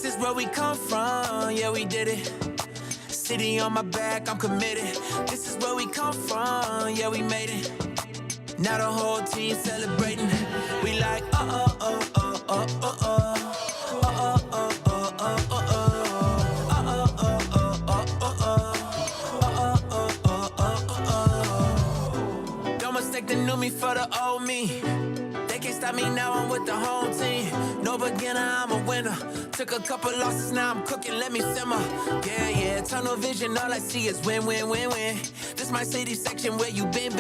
This is where we come from, yeah, we did it. City on my back, I'm committed. This is where we come from, yeah, we made it. Now the whole team celebrating. We like, oh, oh, oh, oh, oh, oh. They knew me for the old me. They can't stop me now, I'm with the home team. No beginner, I'm a winner. Took a couple losses, now I'm cooking, let me simmer. Yeah, yeah, tunnel vision, all I see is win, win, win, win. This my city section where you been.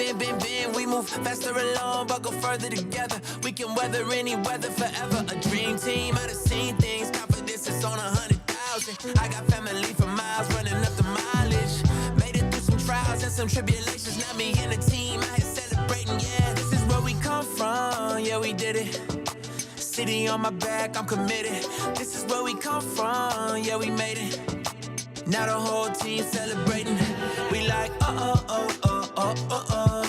We move faster alone, but go further together. We can weather any weather forever. A dream team, I done seen things. Confidence is on 100,000. I got family for miles, running up the mileage. Made it through some trials and some tribulations. Now me and the team, I had celebrating, yeah. This is where we come from, yeah, we did it. City on my back, I'm committed. This is where we come from, yeah, we made it. Now the whole team celebrating. We like, oh, oh, oh, oh, oh, oh, oh.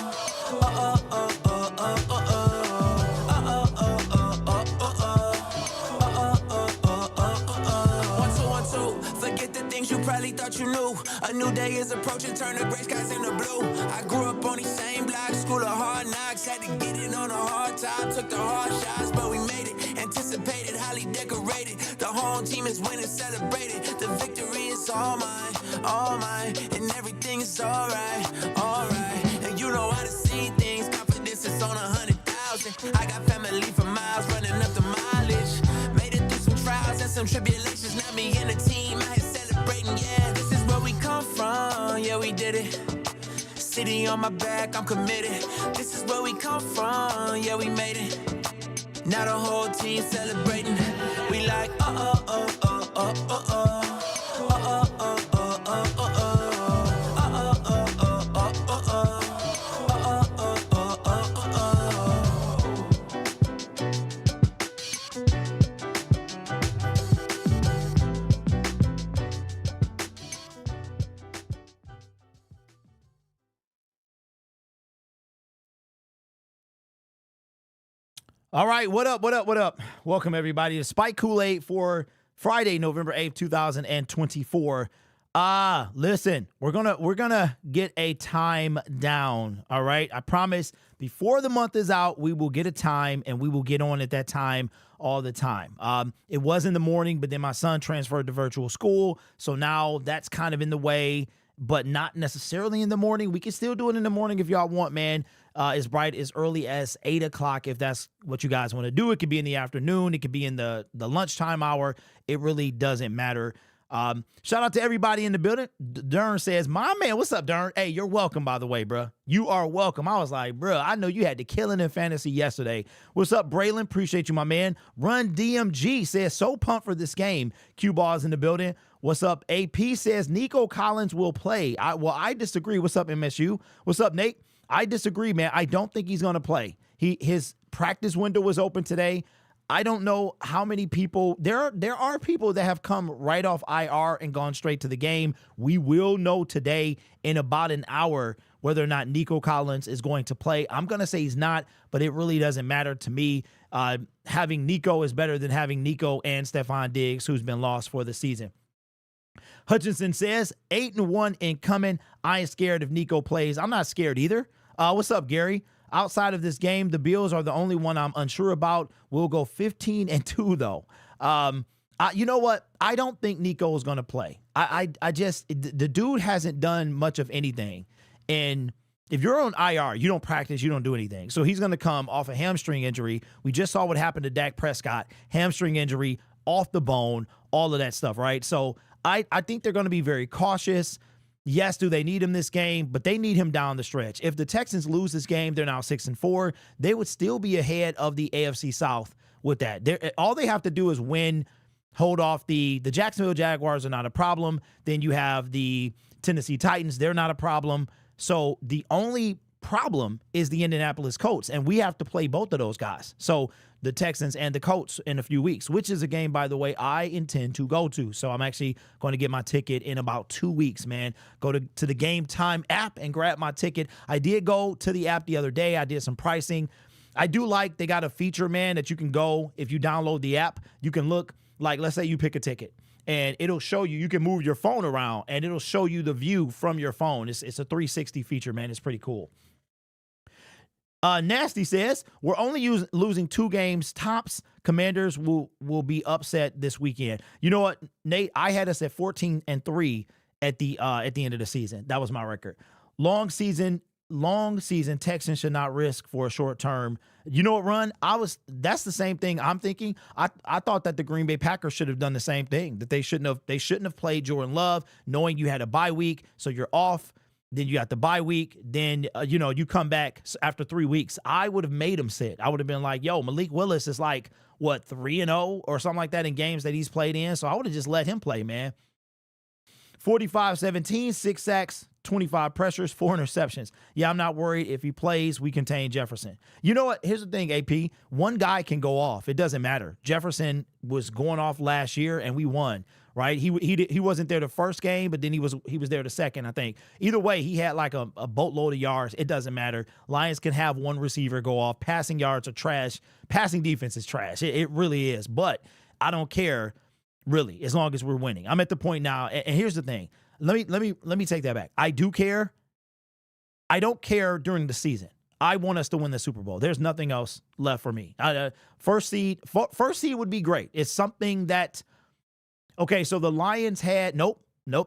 You probably thought you knew. A new day is approaching, turn the gray skies into blue. I grew up on these same blocks, school of hard knocks. Had to get it on a hard time, took the hard shots, but we made it. Anticipated, highly decorated. The home team is winning, celebrated. The victory is all mine, and everything is alright, alright. And you know how to see things, confidence is on 100,000. I got family for miles, running up the mileage. Made it through some trials and some tribulations. Now me and the team, I had celebrating, yeah. This is where we come from, yeah, we did it. City on my back, I'm committed. This is where we come from, yeah, we made it. Now the whole team celebrating. We like, oh, oh, oh, oh, oh, oh, oh. All right, what up? Welcome, everybody, to Spike Kool-Aid for Friday, November 8th, 2024. Listen, we're gonna get a time down, all right? I promise before the month is out, we will get a time, and we will get on at that time all the time. It was in the morning, but then my son transferred to virtual school, so now that's kind of in the way, but not necessarily in the morning. We can still do it in the morning if y'all want, man. As bright as early as 8 o'clock if that's what you guys want to do. It could be in the afternoon. It could be in the lunchtime hour. It really doesn't matter. Shout out to everybody in the building. Dern says, my man, what's up, Dern? Hey, you're welcome, by the way, bro. You are welcome. I was like, bro, I know you had the killing in fantasy yesterday. What's up, Braylon? Appreciate you, my man. Run DMG says, so pumped for this game. Q Ball's in the building. What's up? AP says, Nico Collins will play. I disagree. What's up, MSU? What's up, Nate? I disagree, man. I don't think he's going to play. His practice window was open today. I don't know how many people. There are people that have come right off IR and gone straight to the game. We will know today in about an hour whether or not Nico Collins is going to play. I'm going to say he's not, but it really doesn't matter to me. Having Nico is better than having Nico and Stephon Diggs, who's been lost for the season. Hutchinson says, 8-1 incoming. I ain't scared if Nico plays. I'm not scared either. What's up, Gary? Outside of this game, the Bills are the only one I'm unsure about. We'll go 15-2, though. You know what? I don't think Nico is going to play. The dude hasn't done much of anything. And if you're on IR, you don't practice, you don't do anything. So he's going to come off a hamstring injury. We just saw what happened to Dak Prescott. Hamstring injury, off the bone, all of that stuff, right? So I think they're going to be very cautious. Yes, do they need him this game? But they need him down the stretch. If the Texans lose this game, they're now 6-4. They would still be ahead of the AFC South with that. All they have to do is win, hold off the Jacksonville Jaguars are not a problem. Then you have the Tennessee Titans. They're not a problem. So the only problem is the Indianapolis Colts, and we have to play both of those guys. So the Texans and the Colts in a few weeks, which is a game, by the way, I intend to go to. So I'm actually going to get my ticket in about 2 weeks, man. Go to the Game Time app and grab my ticket. I did go to the app the other day. I did some pricing. I do like they got a feature, man, that you can go, if you download the app, you can look Like, let's say you pick a ticket and it'll show you, you can move your phone around and it'll show you the view from your phone. It's a 360 feature, man. It's pretty cool. Nasty says, we're only losing 2 games tops. Commanders will be upset this weekend. You know what, Nate? I had us at 14-3 at the end of the season. That was my record. Long season. Texans should not risk for a short term. You know what, Run? That's the same thing I'm thinking. I thought that the Green Bay Packers should have done the same thing. That they shouldn't have played Jordan Love, knowing you had a bye week, so you're off. Then you got the bye week. Then, you come back after 3 weeks. I would have made him sit. I would have been like, yo, Malik Willis is like, what, 3-0 or something like that in games that he's played in. So I would have just let him play, man. 45-17, 6 sacks, 25 pressures, 4 interceptions. Yeah, I'm not worried. If he plays, we contain Jefferson. You know what? Here's the thing, AP. One guy can go off. It doesn't matter. Jefferson was going off last year, and we won. Right? He wasn't there the first game, but then he was there the second, I think. Either way, he had like a boatload of yards. It doesn't matter. Lions can have one receiver go off. Passing yards are trash. Passing defense is trash. It really is. But I don't care, really, as long as we're winning. I'm at the point now, and here's the thing. Let me take that back. I do care. I don't care during the season. I want us to win the Super Bowl. There's nothing else left for me. First seed would be great. It's something that. Okay, so the Lions had nope,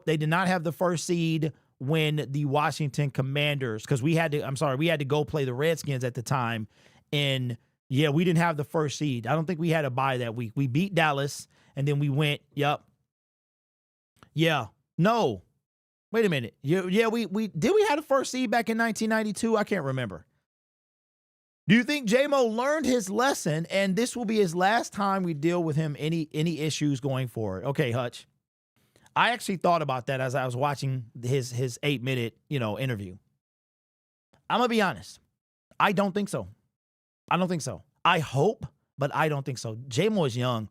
they did not have the first seed when the Washington Commanders, because we had to go play the Redskins at the time, and yeah, we didn't have the first seed. I don't think we had a bye that week. We beat Dallas, and then we went, no, wait a minute, we had a first seed back in 1992? I can't remember. Do you think J-Mo learned his lesson and this will be his last time we deal with him any issues going forward? Okay, Hutch. I actually thought about that as I was watching his 8-minute, interview. I'm going to be honest. I don't think so. I hope, but I don't think so. J-Mo is young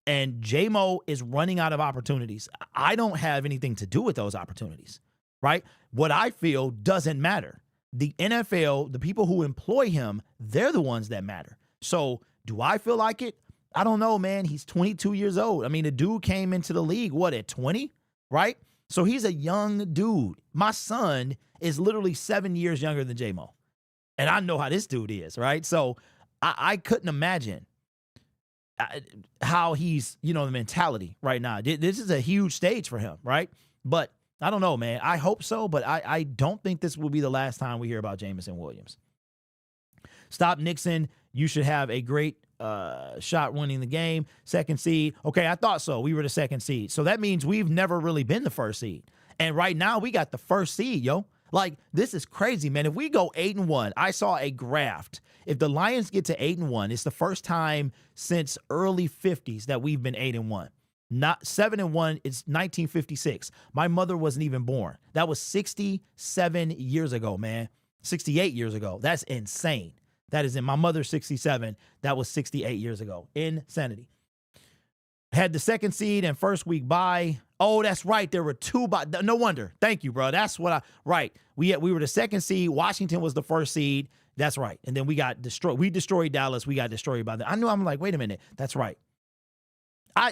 and J-Mo is running out of opportunities. I don't have anything to do with those opportunities, right? What I feel doesn't matter. The NFL, the people who employ him, they're the ones that matter. So do I feel like it? I don't know, man. He's 22 years old. I mean, the dude came into the league, at 20, right? So he's a young dude. My son is literally 7 years younger than J-Mo. And I know how this dude is, right? So I couldn't imagine how he's, the mentality right now. This is a huge stage for him, right? But I don't know, man. I hope so, but I don't think this will be the last time we hear about Jameson Williams. Stop Nixon. You should have a great shot winning the game. Second seed. Okay, I thought so. We were the second seed. So that means we've never really been the first seed. And right now we got the first seed, yo. Like, this is crazy, man. If we go 8-1, I saw a graph. If the Lions get to 8-1, it's the first time since early 50s that we've been 8-1. Not 7-1, it's 1956. My mother wasn't even born. That was 67 years ago, man. 68 years ago. That's insane. That is in my mother's 67. That was 68 years ago. Insanity. Had the second seed and first week bye. Oh, that's right. There were 2 bye. No wonder. Thank you, bro. That's what right. We were the second seed. Washington was the first seed. That's right. And then we got destroyed. We destroyed Dallas. We got destroyed by them. I'm like, wait a minute. That's right.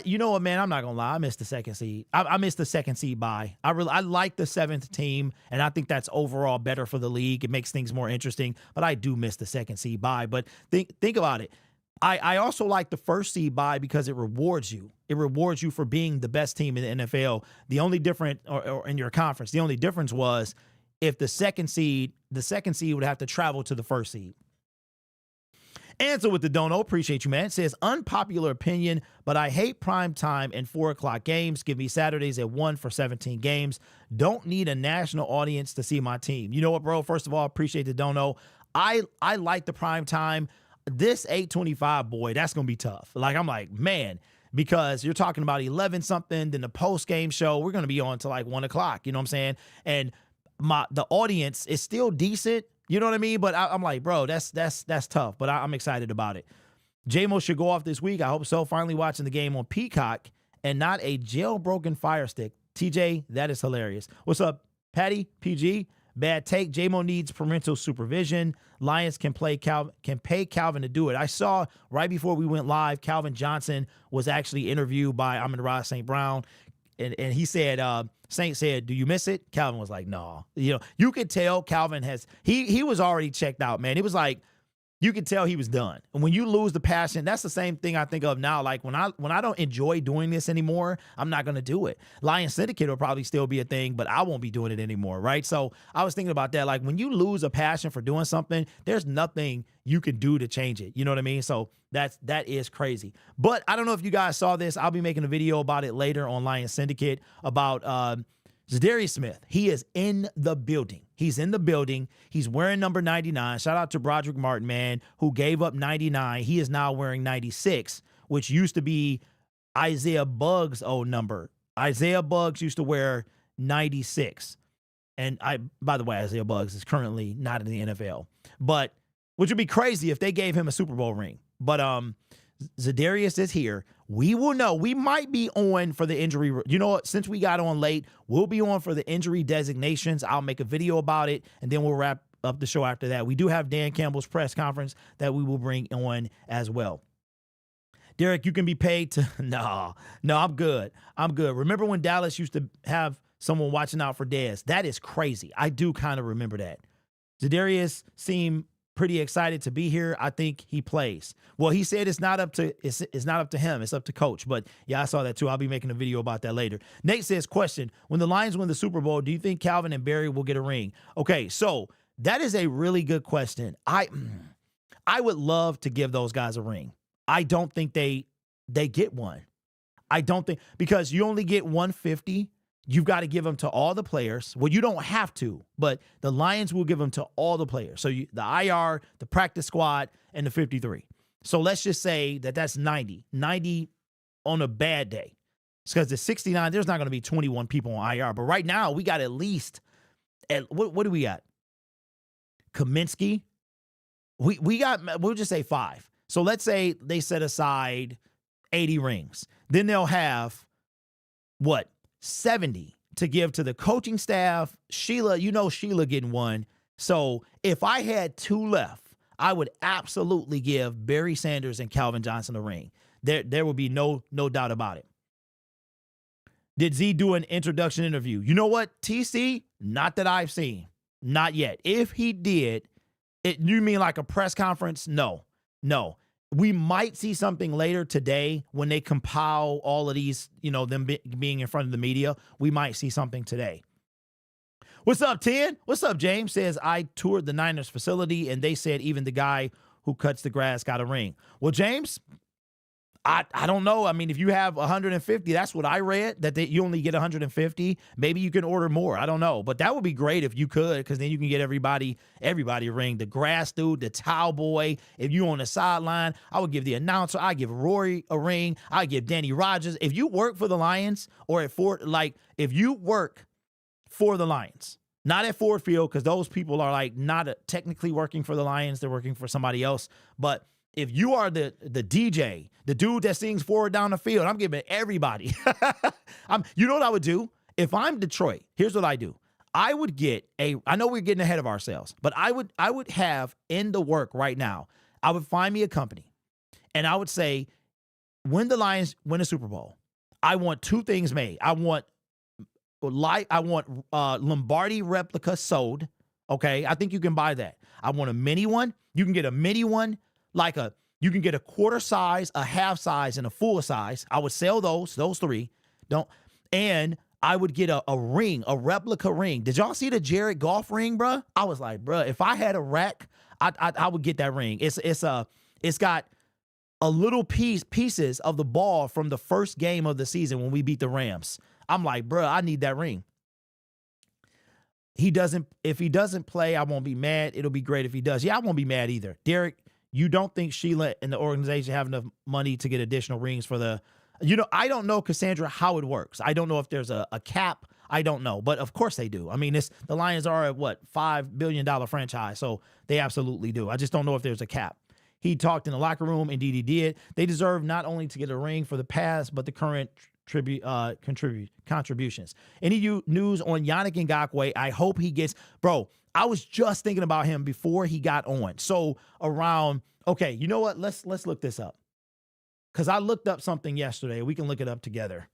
You know what, man? I'm not gonna lie. I missed the second seed. I missed the second seed bye. I like the 7th team, and I think that's overall better for the league. It makes things more interesting. But I do miss the second seed bye. But think about it. I also like the first seed bye because it rewards you. It rewards you for being the best team in the NFL. The only different, or in your conference, the only difference was if the second seed would have to travel to the first seed. Answer with the dono. Appreciate you, man. It says, unpopular opinion, but I hate prime time and 4 o'clock games. Give me Saturdays at 1 for 17 games. Don't need a national audience to see my team. You know what, bro? First of all, appreciate the dono. I like the prime time. This 8:25, boy, that's going to be tough. Like, I'm like, man, because you're talking about 11 something, then the post game show, we're going to be on to like 1 o'clock. You know what I'm saying? And the audience is still decent. You know what I mean? But I'm like, bro, that's tough. But I'm excited about it. J-Mo should go off this week. I hope so. Finally watching the game on Peacock and not a jailbroken Fire Stick. TJ, that is hilarious. What's up, Patty, PG? Bad take. J-Mo needs parental supervision. Lions can pay Calvin to do it. I saw right before we went live, Calvin Johnson was actually interviewed by Amon-Ra St. Brown. And he said, Saint said, do you miss it? Calvin was like, no. You could tell Calvin he was already checked out, man. It was like, you could tell he was done. And when you lose the passion, that's the same thing I think of now. Like when I don't enjoy doing this anymore, I'm not going to do it. Lion Syndicate will probably still be a thing, but I won't be doing it anymore, right? So I was thinking about that. Like when you lose a passion for doing something, there's nothing you can do to change it. You know what I mean? So that is crazy. But I don't know if you guys saw this. I'll be making a video about it later on Lion Syndicate about Za'Darius Smith. He is in the building. He's in the building. He's wearing number 99. Shout out to Broderick Martin, man, who gave up 99. He is now wearing 96, which used to be Isaiah Buggs' old number. Isaiah Buggs used to wear 96. And by the way, Isaiah Buggs is currently not in the NFL. But which would be crazy if they gave him a Super Bowl ring. But Za'Darius is here. We will know. We might be on for the injury. You know what? Since we got on late, we'll be on for the injury designations. I'll make a video about it, and then we'll wrap up the show after that. We do have Dan Campbell's press conference that we will bring on as well. Derek, you can be paid to... No, I'm good. Remember when Dallas used to have someone watching out for Dez? That is crazy. I do kind of remember that. Za'Darius seemed pretty excited to be here. I think he plays. Well, he said it's not up to him. It's up to coach. But yeah, I saw that too. I'll be making a video about that later. Nate says, question, when the Lions win the Super Bowl, do you think Calvin and Barry will get a ring? Okay, so that is a really good question. I would love to give those guys a ring. I don't think they get one. I don't think, because you only get 150. You've got to give them to all the players. Well, you don't have to, but the Lions will give them to all the players. So the IR, the practice squad, and the 53. So let's just say that's 90. 90 on a bad day. It's because the 69, there's not going to be 21 people on IR. But right now, we got at least, what do we got? Kaminsky. We'll just say 5. So let's say they set aside 80 rings. Then they'll have, 70 to give to the coaching staff. Sheila getting one. So if I had 2 left, I would absolutely give Barry Sanders and Calvin Johnson a ring. There would be no doubt about it. Did Z do an introduction interview? You know what, TC? Not that I've seen. Not yet. If he did, you mean like a press conference? No. We might see something later today when they compile all of these, them being in front of the media. We might see something today. What's up, 10? What's up, James? Says, I toured the Niners facility, and they said even the guy who cuts the grass got a ring. Well, James, I don't know. I mean, if you have 150, that's what I read, that you only get 150. Maybe you can order more. I don't know. But that would be great if you could, because then you can get everybody a ring. The grass dude, the towel boy. If you on the sideline, I would give the announcer. I give Rory a ring. I give Danny Rogers. If you work for the Lions or if you work for the Lions, not at Ford Field, because those people are not technically working for the Lions. They're working for somebody else. But if you are the DJ, the dude that sings Forward Down the Field, I'm giving everybody. You know what I would do? If I'm Detroit, here's what I do. I would get I know we're getting ahead of ourselves, but I would have in the work right now, I would find me a company, and I would say, when the Lions win a Super Bowl, I want 2 things made. I want Lombardi replica sold. Okay, I think you can buy that. I want a mini one. You can get a mini one. You can get a quarter size, a half size, and a full size. I would sell those 3. And I would get a ring, a replica ring. Did y'all see the Jared Goff ring, bruh? I was like, bruh, if I had a rack, I would get that ring. It's got a little pieces of the ball from the first game of the season when we beat the Rams. I'm like, bruh, I need that ring. If he doesn't play, I won't be mad. It'll be great if he does. Yeah, I won't be mad either. Derek, you don't think Sheila and the organization have enough money to get additional rings for the, I don't know, Cassandra, how it works. I don't know if there's a cap. I don't know, but of course they do. I mean, the Lions are a $5 billion franchise, so they absolutely do. I just don't know if there's a cap. He talked in the locker room. Indeed, he did. They deserve not only to get a ring for the past, but the current contributions. Any news on Yannick Ngakoue? I hope he gets, bro. I was just thinking about him before he got on. So around, okay, you know what? Let's look this up. Because I looked up something yesterday. We can look it up together.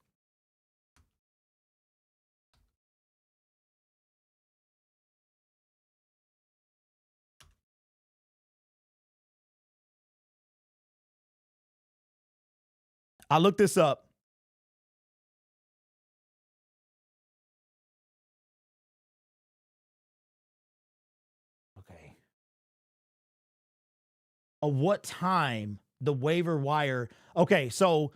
I looked this up. Okay. What time the waiver wire? Okay, so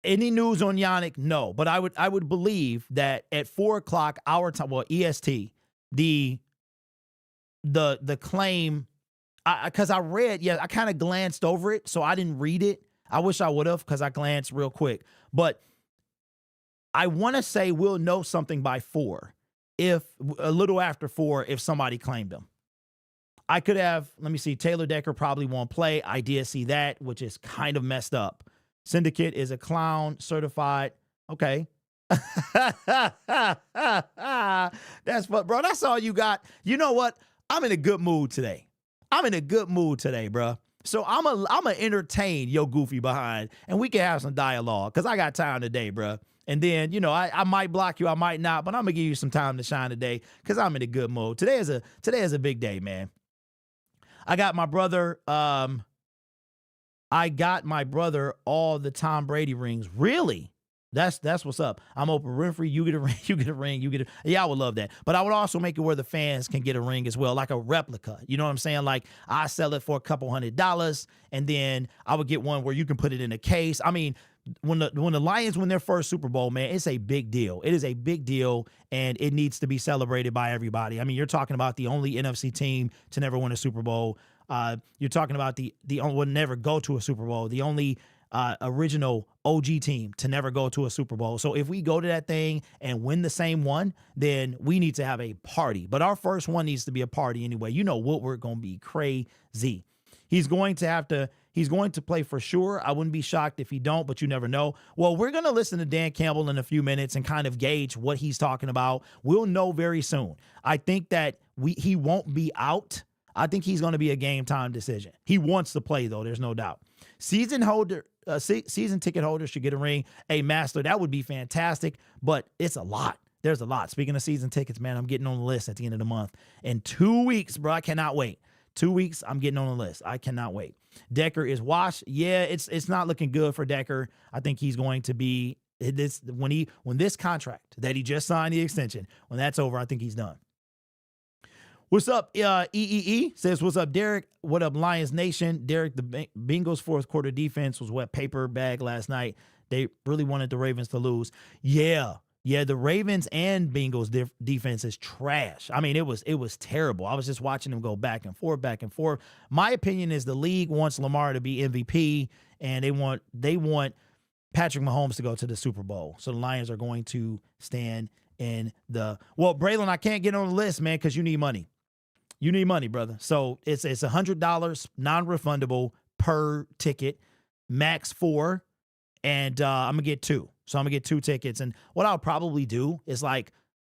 any news on Yannick? No, but I would believe that at 4:00 our time, well, EST, the claim, because I read, I kind of glanced over it, so I didn't read it. I wish I would have, because I glanced real quick. But I want to say we'll know something by 4, if a little after 4, if somebody claimed him. I could have, let me see, Taylor Decker probably won't play. I did see that, which is kind of messed up. Syndicate is a clown, certified. Okay. That's what, bro. That's all you got. You know what? I'm in a good mood today. Bro. So I'm a entertain your goofy behind, and we can have some dialogue, because I got time today, bro. And then, you know, I might block you, I might not, but I'm gonna give you some time to shine today, because I'm in a good mood. Today is a big day, man. I got my brother all the Tom Brady rings. Really? That's what's up. I'm Oprah Winfrey. You get a ring. You get a ring. Yeah, I would love that. But I would also make it where the fans can get a ring as well, like a replica. You know what I'm saying? Like, I sell it for a couple $100, and then I would get one where you can put it in a case. I mean, when the Lions win their first Super Bowl, man, it's a big deal. It is a big deal, and it needs to be celebrated by everybody. I mean, you're talking about the only NFC team to never win a Super Bowl. You're talking about the only would never go to a Super Bowl. The only original OG team to never go to a Super Bowl. So if we go to that thing and win the same one, then we need to have a party. But our first one needs to be a party anyway. You know what, we're going to be crazy. He's going to play for sure. I wouldn't be shocked if he don't, but you never know. Well, we're going to listen to Dan Campbell in a few minutes and kind of gauge what he's talking about. We'll know very soon. I think that he won't be out. I think he's going to be a game time decision. He wants to play, though. There's no doubt. Season ticket holders should get a ring. A master, that would be fantastic, but it's a lot. There's a lot. Speaking of season tickets, man, I'm getting on the list at the end of the month. In 2 weeks, bro, I cannot wait. 2 weeks, I'm getting on the list. I cannot wait. Decker is washed. Yeah, it's not looking good for Decker. I think he's going to be this when this contract that he just signed, the extension, when that's over, I think he's done. What's up, EEE? Says, what's up, Derek? What up, Lions Nation? Derek, the Bengals' fourth quarter defense was wet paper bag last night. They really wanted the Ravens to lose. Yeah, the Ravens and Bengals defense is trash. I mean, it was terrible. I was just watching them go back and forth. My opinion is the league wants Lamar to be MVP, and they want Patrick Mahomes to go to the Super Bowl. So the Lions are going to stand in the... Well, Braylon, I can't get on the list, man, because you need money. You need money, brother. So it's $100 non-refundable per ticket, max 4, and I'm gonna get 2. So I'm gonna get 2 tickets. And what I'll probably do is, like,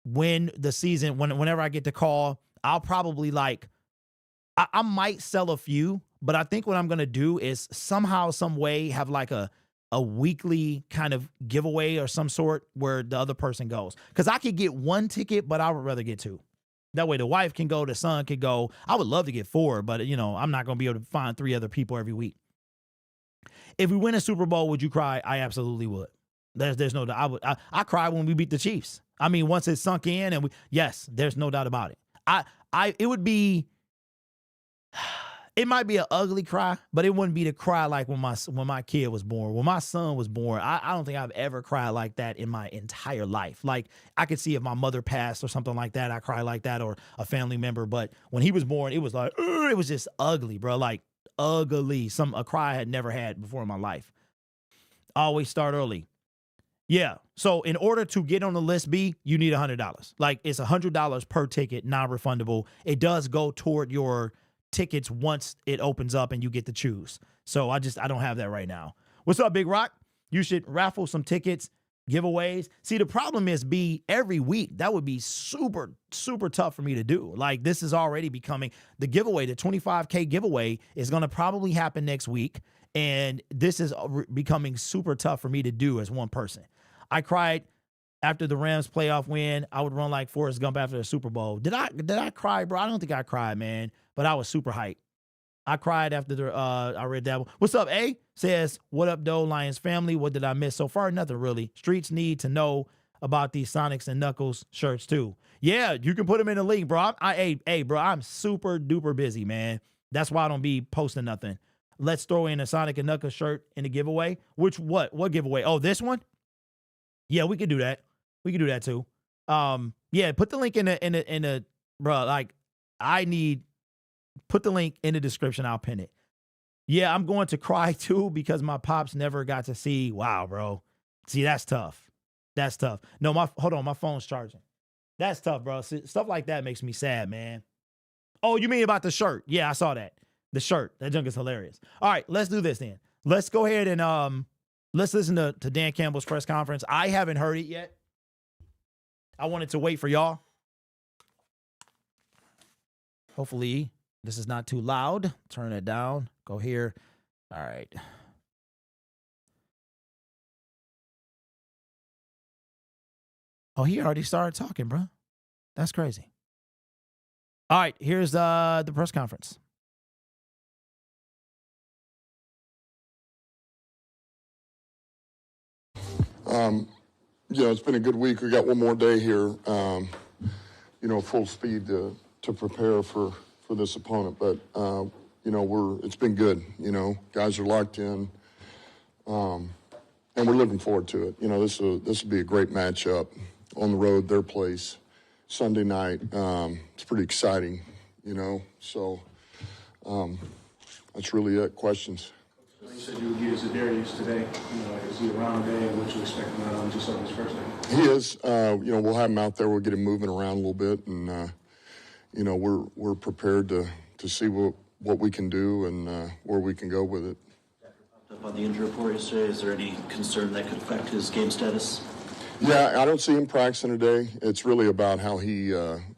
when the season, whenever I get the call, I'll probably I might sell a few, but I think what I'm gonna do is somehow, some way, have like a weekly kind of giveaway or some sort where the other person goes. Because I could get 1 ticket, but I would rather get 2. That way the wife can go, the son can go. I would love to get 4, but, you know, I'm not going to be able to find 3 other people every week. If we win a Super Bowl, would you cry? I absolutely would. There's no doubt. I cried when we beat the Chiefs. I mean, once it sunk in, and yes, there's no doubt about it. It would be... It might be an ugly cry, but it wouldn't be the cry like when my kid was born. When my son was born, I don't think I've ever cried like that in my entire life. Like, I could see if my mother passed or something like that, I cry like that, or a family member. But when he was born, it was like, it was just ugly, bro. Like, ugly. A cry I had never had before in my life. Always start early. Yeah. So in order to get on the list B, you need $100. Like, it's $100 per ticket, non-refundable. It does go toward your tickets once it opens up and you get to choose. So I don't have that right now. What's up, Big Rock? You should raffle some tickets, giveaways. See, the problem is every week. That would be super, super tough for me to do. Like, this is already becoming the giveaway. The 25K giveaway is going to probably happen next week. And this is becoming super tough for me to do as one person. I cried after the Rams playoff win. I would run like Forrest Gump after the Super Bowl. Did I cry, bro? I don't think I cried, man. But I was super hyped. I cried after I read that one. What's up, A? Says, what up, Doe Lions family? What did I miss so far? Nothing really. Streets need to know about these Sonics and Knuckles shirts too. Yeah, you can put them in the link, bro. Bro, I'm super duper busy, man. That's why I don't be posting nothing. Let's throw in a Sonic and Knuckles shirt in the giveaway. What giveaway? Oh, this one? Yeah, we could do that. We could do that too. Yeah, put the link in the bro, like put the link in the description. I'll pin it. Yeah, I'm going to cry too because my pops never got to see. Wow, bro. See, that's tough. That's tough. No, hold on, my phone's charging. That's tough, bro. See, stuff like that makes me sad, man. Oh, you mean about the shirt? Yeah, I saw that. The shirt. That junk is hilarious. All right, let's do this then. Let's go ahead and let's listen to Dan Campbell's press conference. I haven't heard it yet. I wanted to wait for y'all. Hopefully this is not too loud. Turn it down. Go here. All right. Oh, he already started talking, bro. That's crazy. All right, here's the press conference. Yeah, it's been a good week. We got one more day here, full speed to prepare for this opponent. But, it's been good. Guys are locked in, and we're looking forward to it. This will be a great matchup on the road, their place, Sunday night. It's pretty exciting, so that's really it. Questions? You said you would get Za'Darius today. Is he around today, and what you expect him out on just on his first day? He is. We'll have him out there. We'll get him moving around a little bit, and we're prepared to see what we can do and where we can go with it. Up on the injury report yesterday, is there any concern that could affect his game status? Yeah, I don't see him practicing today. It's really about how he,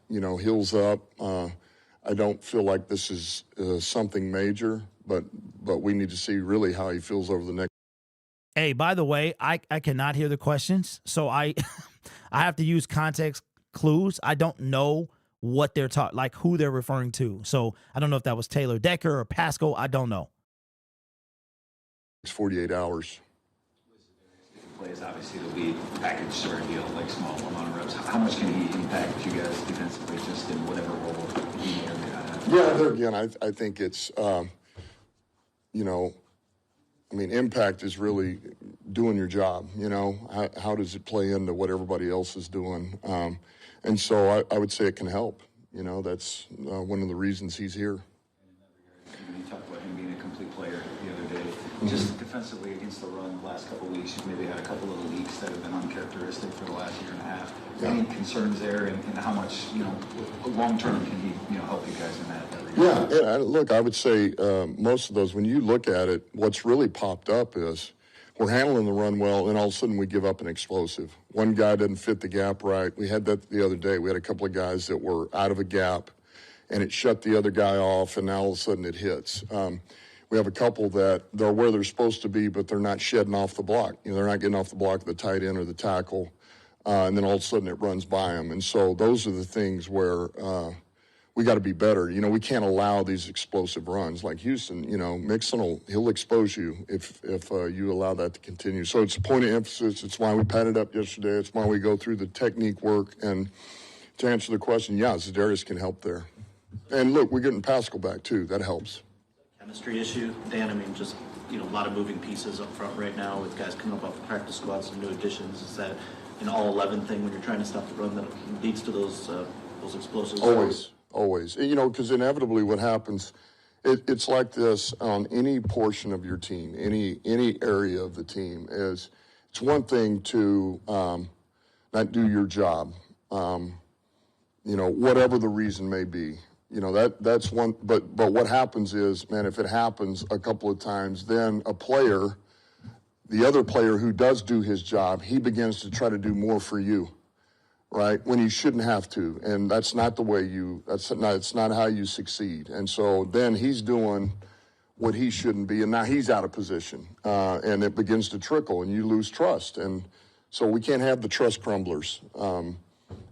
heals up. I don't feel like this is something major, but we need to see really how he feels over the next. Hey, by the way, I cannot hear the questions, so I I have to use context clues. I don't know what they're talking, like who they're referring to. So I don't know if that was Taylor Decker or Pascal. I don't know. 48 hours. Plays obviously the lead package sort of deal, like small amount of reps. How much can he impact you guys defensively, just in whatever role he may or may not have? Yeah, there again, I think it's, impact is really doing your job. How does it play into what everybody else is doing? And so I would say it can help. That's one of the reasons he's here. You talked about him being a complete player the other day. Just defensively against the run the last couple of weeks, you've maybe had a couple of leaks that have been uncharacteristic for the last year and a half. Yeah. Any concerns there, and how much, long term can he, help you guys in that? Yeah. Look, I would say most of those, when you look at it, what's really popped up is we're handling the run well, and all of a sudden we give up an explosive. One guy doesn't fit the gap right. We had that the other day. We had a couple of guys that were out of a gap, and it shut the other guy off, and now all of a sudden it hits. We have a couple that they're where they're supposed to be, but they're not shedding off the block. They're not getting off the block of the tight end or the tackle, and then all of a sudden it runs by them. And so those are the things where we got to be better. We can't allow these explosive runs. Like Houston, Mixon he'll expose you if you allow that to continue. So it's a point of emphasis. It's why we padded up yesterday. It's why we go through the technique work. And to answer the question, yeah, Za'Darius can help there. And look, we're getting Pascal back too. That helps. Chemistry issue, Dan. Just a lot of moving pieces up front right now with guys coming up off the practice squad, some new additions. Is that an all-11 thing when you're trying to stop the run that leads to those explosives? Always. Because inevitably what happens, it's like this on any portion of your team, any area of the team. It's one thing to not do your job, whatever the reason may be. That's one. But what happens is, man, if it happens a couple of times, then a player the other player who does do his job, he begins to try to do more for you, right? When you shouldn't have to. And that's not the way it's not how you succeed. And so then he's doing what he shouldn't be, and now he's out of position. And it begins to trickle, and you lose trust. And so we can't have the trust crumblers.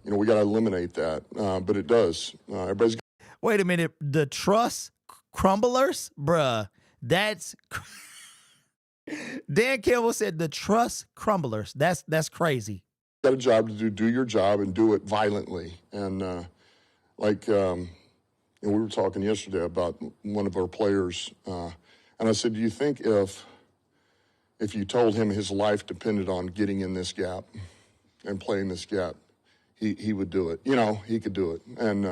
We got to eliminate that. But it does. Everybody's. Wait a minute. The trust crumblers? Bruh, that's... Dan Campbell said the trust crumblers. That's crazy. Got a job to do your job and do it violently. And we were talking yesterday about one of our players, and I said, do you think if you told him his life depended on getting in this gap and playing this gap, he would do it? He could do it. And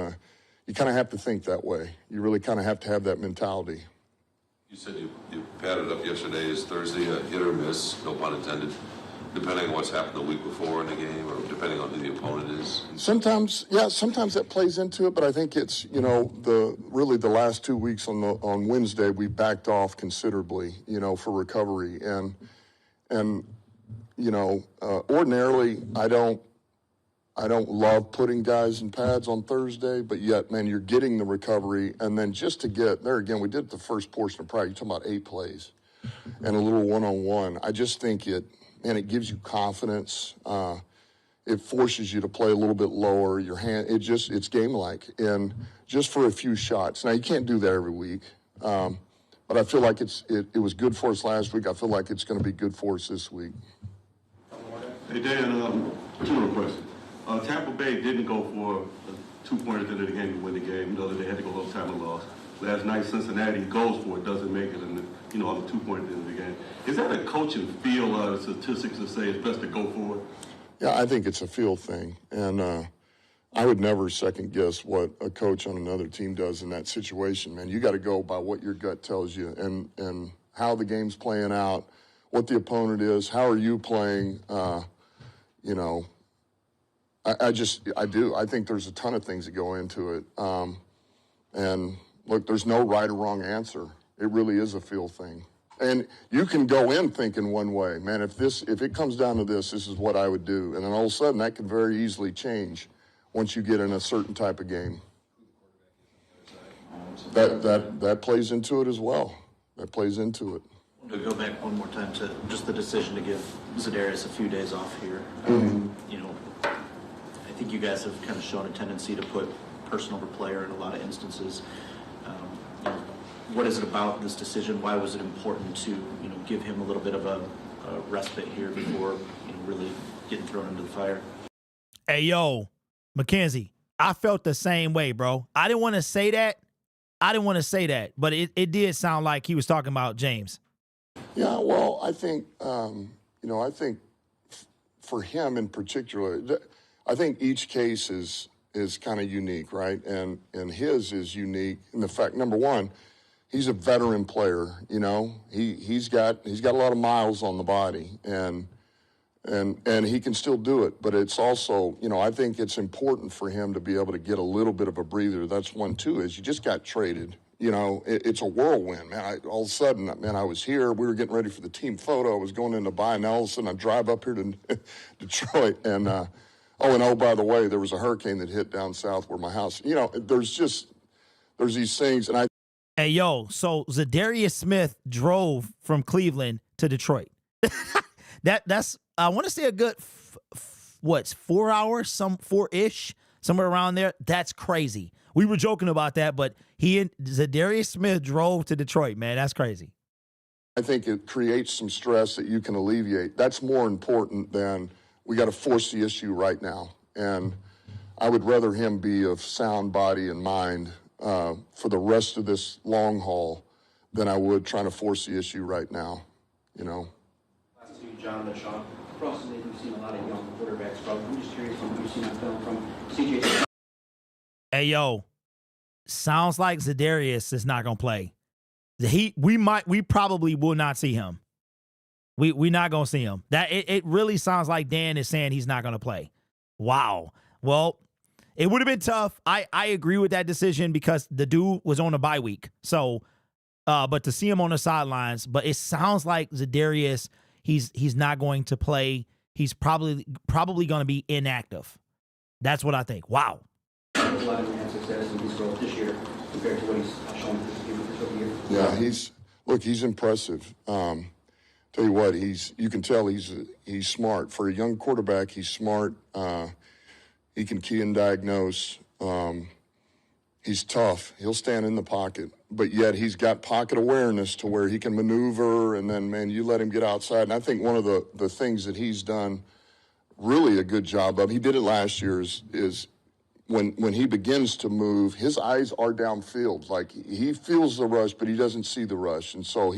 you kind of have to think that way. You really kind of have to have that mentality. You said you padded up yesterday as Thursday, a hit or miss, no pun intended, depending on what's happened the week before in the game or depending on who the opponent is. Sometimes that plays into it, but I think it's, the last 2 weeks on Wednesday, we backed off considerably, for recovery. And ordinarily, I don't love putting guys in pads on Thursday, but yet, man, you're getting the recovery. And then just to get there again, we did the first portion of practice. You're talking about 8 plays and a little one-on-one. I just think it gives you confidence. It forces you to play a little bit lower. Your hand, it's game-like. And just for a few shots. Now, you can't do that every week. But I feel like it was good for us last week. I feel like it's going to be good for us this week. Hey, Dan, 2 more questions. Tampa Bay didn't go for 2 pointers into the game to win the game. That they had to go overtime and lost. Last night, Cincinnati goes for it, doesn't make it, and on the 2 pointers into the game. Is that a coaching feel statistics that say it's best to go for it? Yeah, I think it's a feel thing, and I would never second guess what a coach on another team does in that situation. Man, you got to go by what your gut tells you, and how the game's playing out, what the opponent is, how are you playing, I do. I think there's a ton of things that go into it. And look, there's no right or wrong answer. It really is a feel thing. And you can go in thinking one way, man, if it comes down to this is what I would do. And then all of a sudden that can very easily change once you get in a certain type of game. That plays into it as well. That plays into it. To go back one more time to just the decision to give Za'Darius a few days off here. I think you guys have kind of shown a tendency to put person over player in a lot of instances. What is it about this decision? Why was it important to give him a little bit of a respite here before really getting thrown into the fire? Hey, yo, Mackenzie, I felt the same way, bro. I didn't want to say that, but it did sound like he was talking about James. Yeah, well, I think, I think for him in particular, I think each case is kind of unique, right? And his is unique in the fact, number one, he's a veteran player. He's got a lot of miles on the body, and he can still do it. But it's also, I think it's important for him to be able to get a little bit of a breather. That's one too. Is you just got traded. It's a whirlwind, man. All of a sudden, man, I was here. We were getting ready for the team photo. I was going in to buy, and all of a sudden I drive up here to Detroit, and by the way, there was a hurricane that hit down south where my house. There's these things, and Hey, yo, so Za'Darius Smith drove from Cleveland to Detroit. That's I want to say a good 4 hours, 4-ish, somewhere around there. That's crazy. We were joking about that, but he and Za'Darius Smith drove to Detroit, man. That's crazy. I think it creates some stress that you can alleviate. That's more important than we got to force the issue right now. And I would rather him be of sound body and mind for the rest of this long haul than I would trying to force the issue right now, Last two, John and Sean. Across the league, we've seen a lot of young quarterbacks struggle. I'm just curious what you've seen on film from CJ. Hey, yo, sounds like Za'Darius is not going to play. We probably will not see him. We're not going to see him. It really sounds like Dan is saying he's not going to play. Wow. Well, it would have been tough. I agree with that decision because the dude was on a bye week. So, but to see him on the sidelines, but it sounds like Za'Darius he's not going to play. He's probably going to be inactive. That's what I think. Wow. A lot of had success in his growth this year compared to what he's shown this year. Yeah, he's impressive. Tell you what, you can tell he's smart. For a young quarterback, he's smart. He can key and diagnose. He's tough. He'll stand in the pocket, but yet he's got pocket awareness to where he can maneuver, and then, man, you let him get outside. And I think one of the things that he's done really a good job of, he did it last year, is when he begins to move, his eyes are downfield. Like, he feels the rush, but he doesn't see the rush. And so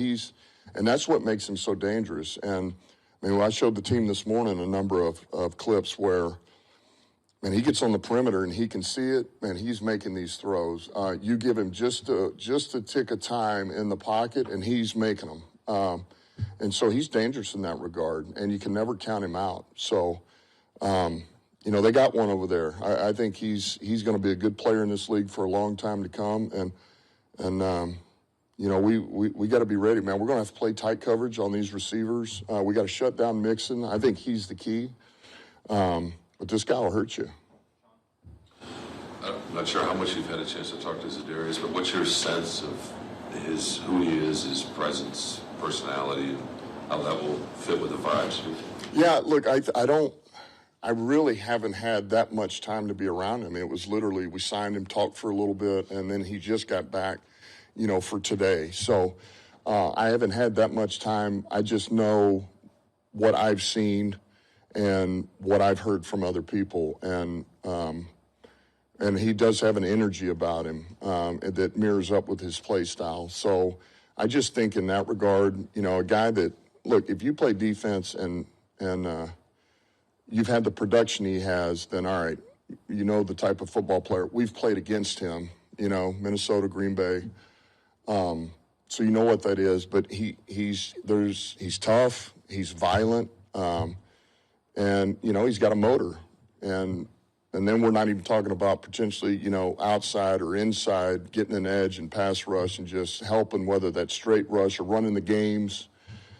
and that's what makes him so dangerous. And I mean, I showed the team this morning a number of clips where, and he gets on the perimeter and he can see it, and he's making these throws. You give him just a tick of time in the pocket, and he's making them. And so he's dangerous in that regard, and you can never count him out. So, they got one over there. I think he's going to be a good player in this league for a long time to come. And we got to be ready, man. We're going to have to play tight coverage on these receivers. We got to shut down Mixon. I think he's the key. But this guy will hurt you. I'm not sure how much you've had a chance to talk to Za'Darius, but what's your sense of who he is, his presence, personality, and how that will fit with the vibes? Yeah, look, I really haven't had that much time to be around him. It was literally, we signed him, talked for a little bit, and then he just got back, for today. So I haven't had that much time. I just know what I've seen and what I've heard from other people. And he does have an energy about him that mirrors up with his play style. So I just think in that regard, a guy that, look, if you play defense and you've had the production he has, then all right, the type of football player. We've played against him, Minnesota, Green Bay. So you know what that is, but he's tough, he's violent, and he's got a motor, and then we're not even talking about potentially outside or inside getting an edge and pass rush and just helping, whether that's straight rush or running the games.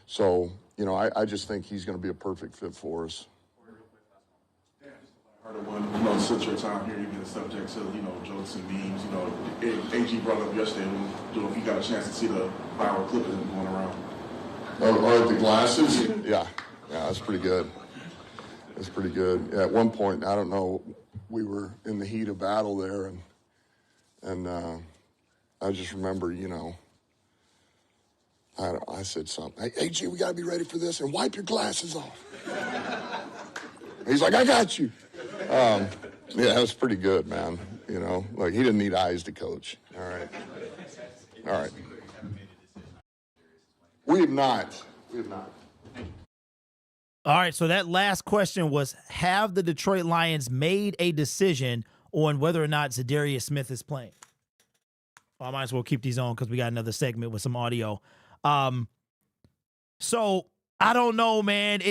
So I just think he's going to be a perfect fit for us. When, since your time here, you've been subject to, jokes and memes. AG brought up yesterday when he got a chance to see the viral clip of him going around. Oh, the glasses? Yeah, that's pretty good. That's pretty good. Yeah, at one point, I don't know, we were in the heat of battle there, and I just remember, I said something. Hey, AG, we got to be ready for this, and wipe your glasses off. He's like, I got you. Yeah, that was pretty good, man. Like, he didn't need eyes to coach. All right. We have not. All right, so that last question was, have the Detroit Lions made a decision on whether or not Za'Darius Smith is playing? Well, I might as well keep these on because we got another segment with some audio. So I don't know, man.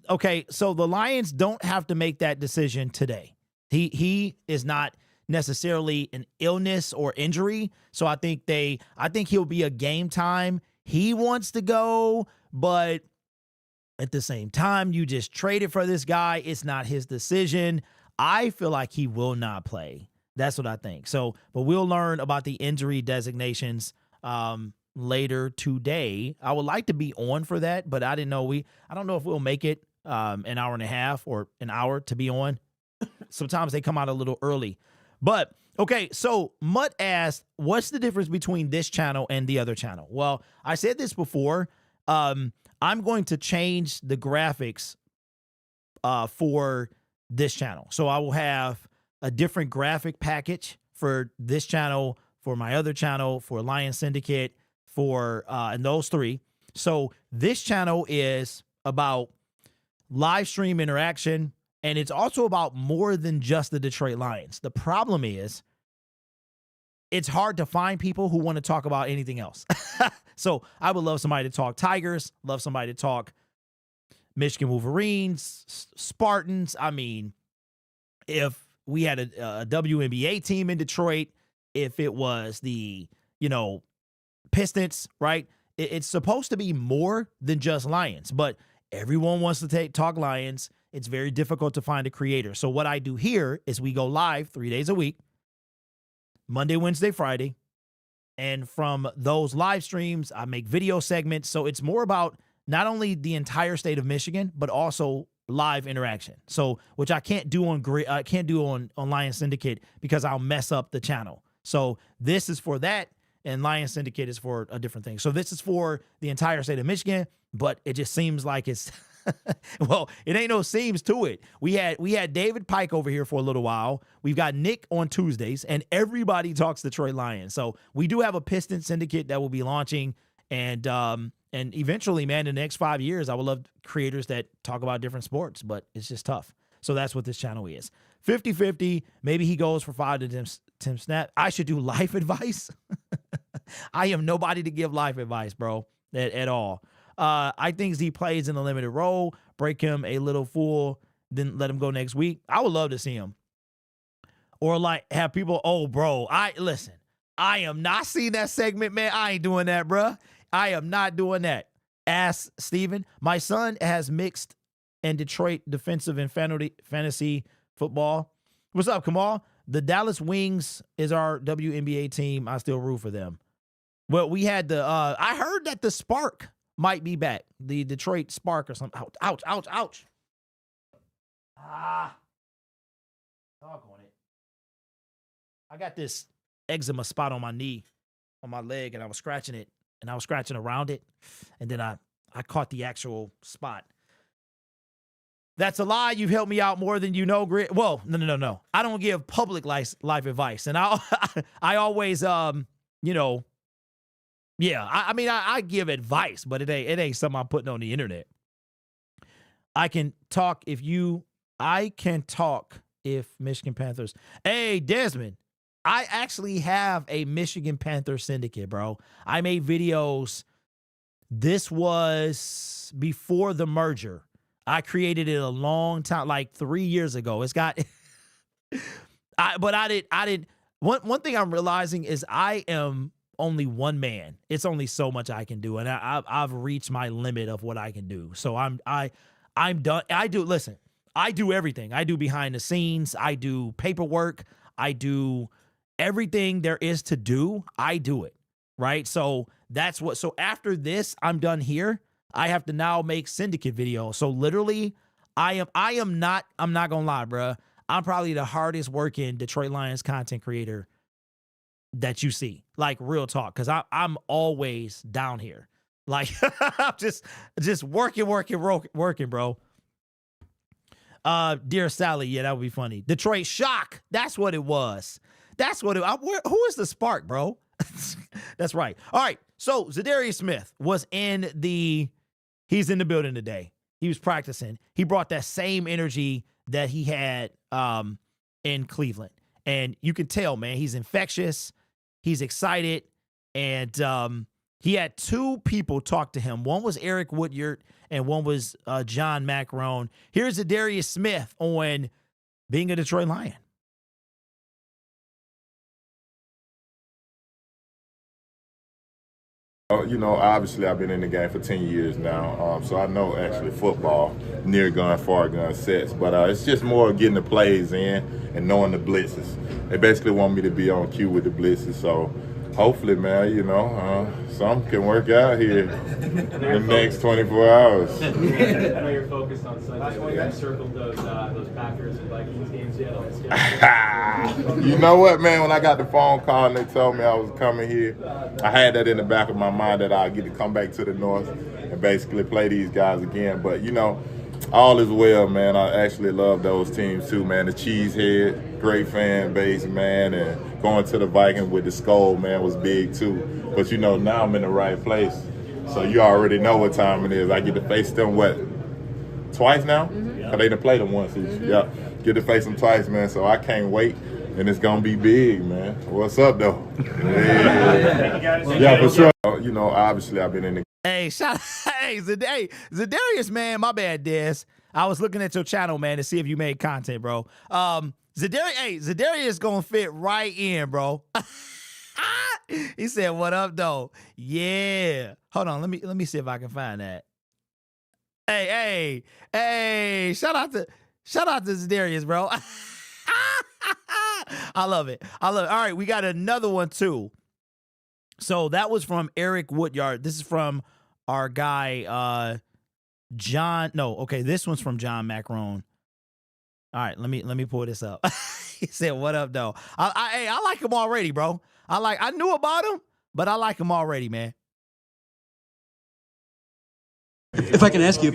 Okay, so the Lions don't have to make that decision today. He is not necessarily an illness or injury, so I think he'll be a game time. He wants to go, but at the same time, you just traded for this guy. It's not his decision. I feel like he will not play. That's what I think. So, but we'll learn about the injury designations later today. I would like to be on for that, but I don't know if we'll make it an hour and a half or an hour to be on. Sometimes they come out a little early. But okay, so Mutt asked, what's the difference between this channel and the other channel? Well, I said this before. I'm going to change the graphics for this channel. So I will have a different graphic package for this channel, for my other channel, for Lion Syndicate, and those three. So this channel is about live stream interaction, and it's also about more than just the Detroit Lions. The problem is it's hard to find people who want to talk about anything else. So I would love somebody to talk Tigers, love somebody to talk Michigan Wolverines, Spartans. I mean, if we had a WNBA team in Detroit, if it was the, Pistons, right? It's supposed to be more than just Lions, but Everyone wants to talk Lions. It's very difficult to find a creator. So what I do here is we go live 3 days a week, Monday, Wednesday, Friday. And from those live streams, I make video segments. So it's more about not only the entire state of Michigan, but also live interaction. So, which I can't do on Lion Syndicate because I'll mess up the channel. So this is for that, and Lion Syndicate is for a different thing. So this is for the entire state of Michigan, but it just seems like it's well, it ain't no seams to it. We had David Pike over here for a little while. We've got Nick on Tuesdays, and everybody talks Detroit Lions. So we do have a Piston Syndicate that will be launching, and eventually, man, in the next 5 years, I would love creators that talk about different sports, but it's just tough. So that's what this channel is. 50-50. Maybe he goes for 5 to Tim Snap. I should do life advice. I am nobody to give life advice, bro, at all. I think he plays in a limited role, break him a little full, then let him go next week. I would love to see him. Or like have people, oh, bro, I am not seeing that segment, man. I ain't doing that, bro. I am not doing that. Ask Steven. My son has mixed in Detroit defensive and fantasy football. What's up, Kamal? The Dallas Wings is our WNBA team. I still root for them. Well, we had I heard that the Spark might be back. The Detroit Spark or something. Ouch, ouch, ouch. Dog on it. I got this eczema spot on my knee, on my leg, and I was scratching it, and I was scratching around it, and then I caught the actual spot. That's a lie. You've helped me out more than you know, Grit. Well, no. I don't give public life advice, and I always, yeah, I give advice, but it ain't something I'm putting on the internet. I can talk if Michigan Panthers. Hey, Desmond, I actually have a Michigan Panther syndicate, bro. I made videos. This was before the merger. I created it a long time, like 3 years ago. It's got, I didn't. One thing I'm realizing is I am only one man. It's only so much I can do, and I've reached my limit of what I can do. So I'm done. I do everything. I do behind the scenes. I do paperwork. I do everything there is to do. I do it, right? So that's what. So after this, I'm done here. I have to now make syndicate videos. So literally, I'm not gonna lie, bruh. I'm probably the hardest working Detroit Lions content creator that you see, like real talk, because I'm always down here, like I'm just working, bro. Dear Sally, yeah, that would be funny. Detroit Shock, that's what it was. Who is the Spark, bro? That's right. All right, so Za'Darius Smith was he's in the building today. He was practicing. He brought that same energy that he had in Cleveland, and you can tell, man, he's infectious. He's excited, and he had 2 people talk to him. One was Eric Woodyard, and one was John Macron. Here's Za'Darius Smith on being a Detroit Lion. Obviously I've been in the game for 10 years now, so I know actually football, near gun, far gun sets, but it's just more getting the plays in and knowing the blitzes. They basically want me to be on cue with the blitzes, so hopefully, man, something can work out here in the next 24 hours. I know you're focused on Sunday. We have circled those Packers and Vikings games yet on the schedule. You know what, man? When I got the phone call and they told me I was coming here, I had that in the back of my mind that I'd get to come back to the North and basically play these guys again. But, all is well, man. I actually love those teams too, man. The Cheesehead, great fan base, man, and going to the Vikings with the Skull, man, was big too. But now I'm in the right place, so you already know what time it is. I get to face them twice now? Cause they done played them once each. Yeah, get to face them twice, man. So I can't wait, and it's gonna be big, man. What's up, though? Yeah, for sure. Obviously I've been in the. Hey, Za'Darius, man, my bad, Des. I was looking at your channel, man, to see if you made content, bro. Za'Darius gonna fit right in, bro. He said, "What up, though?" Yeah. Hold on, let me see if I can find that. Hey, shout out to Za'Darius, bro. I love it. All right, we got another one too. So that was from Eric Woodyard. This is from our guy John. No, okay, this one's from John Macron. All right, let me pull this up. He said, "What up, though?" I like him already, bro. I knew about him, but I like him already, man. If I can ask you,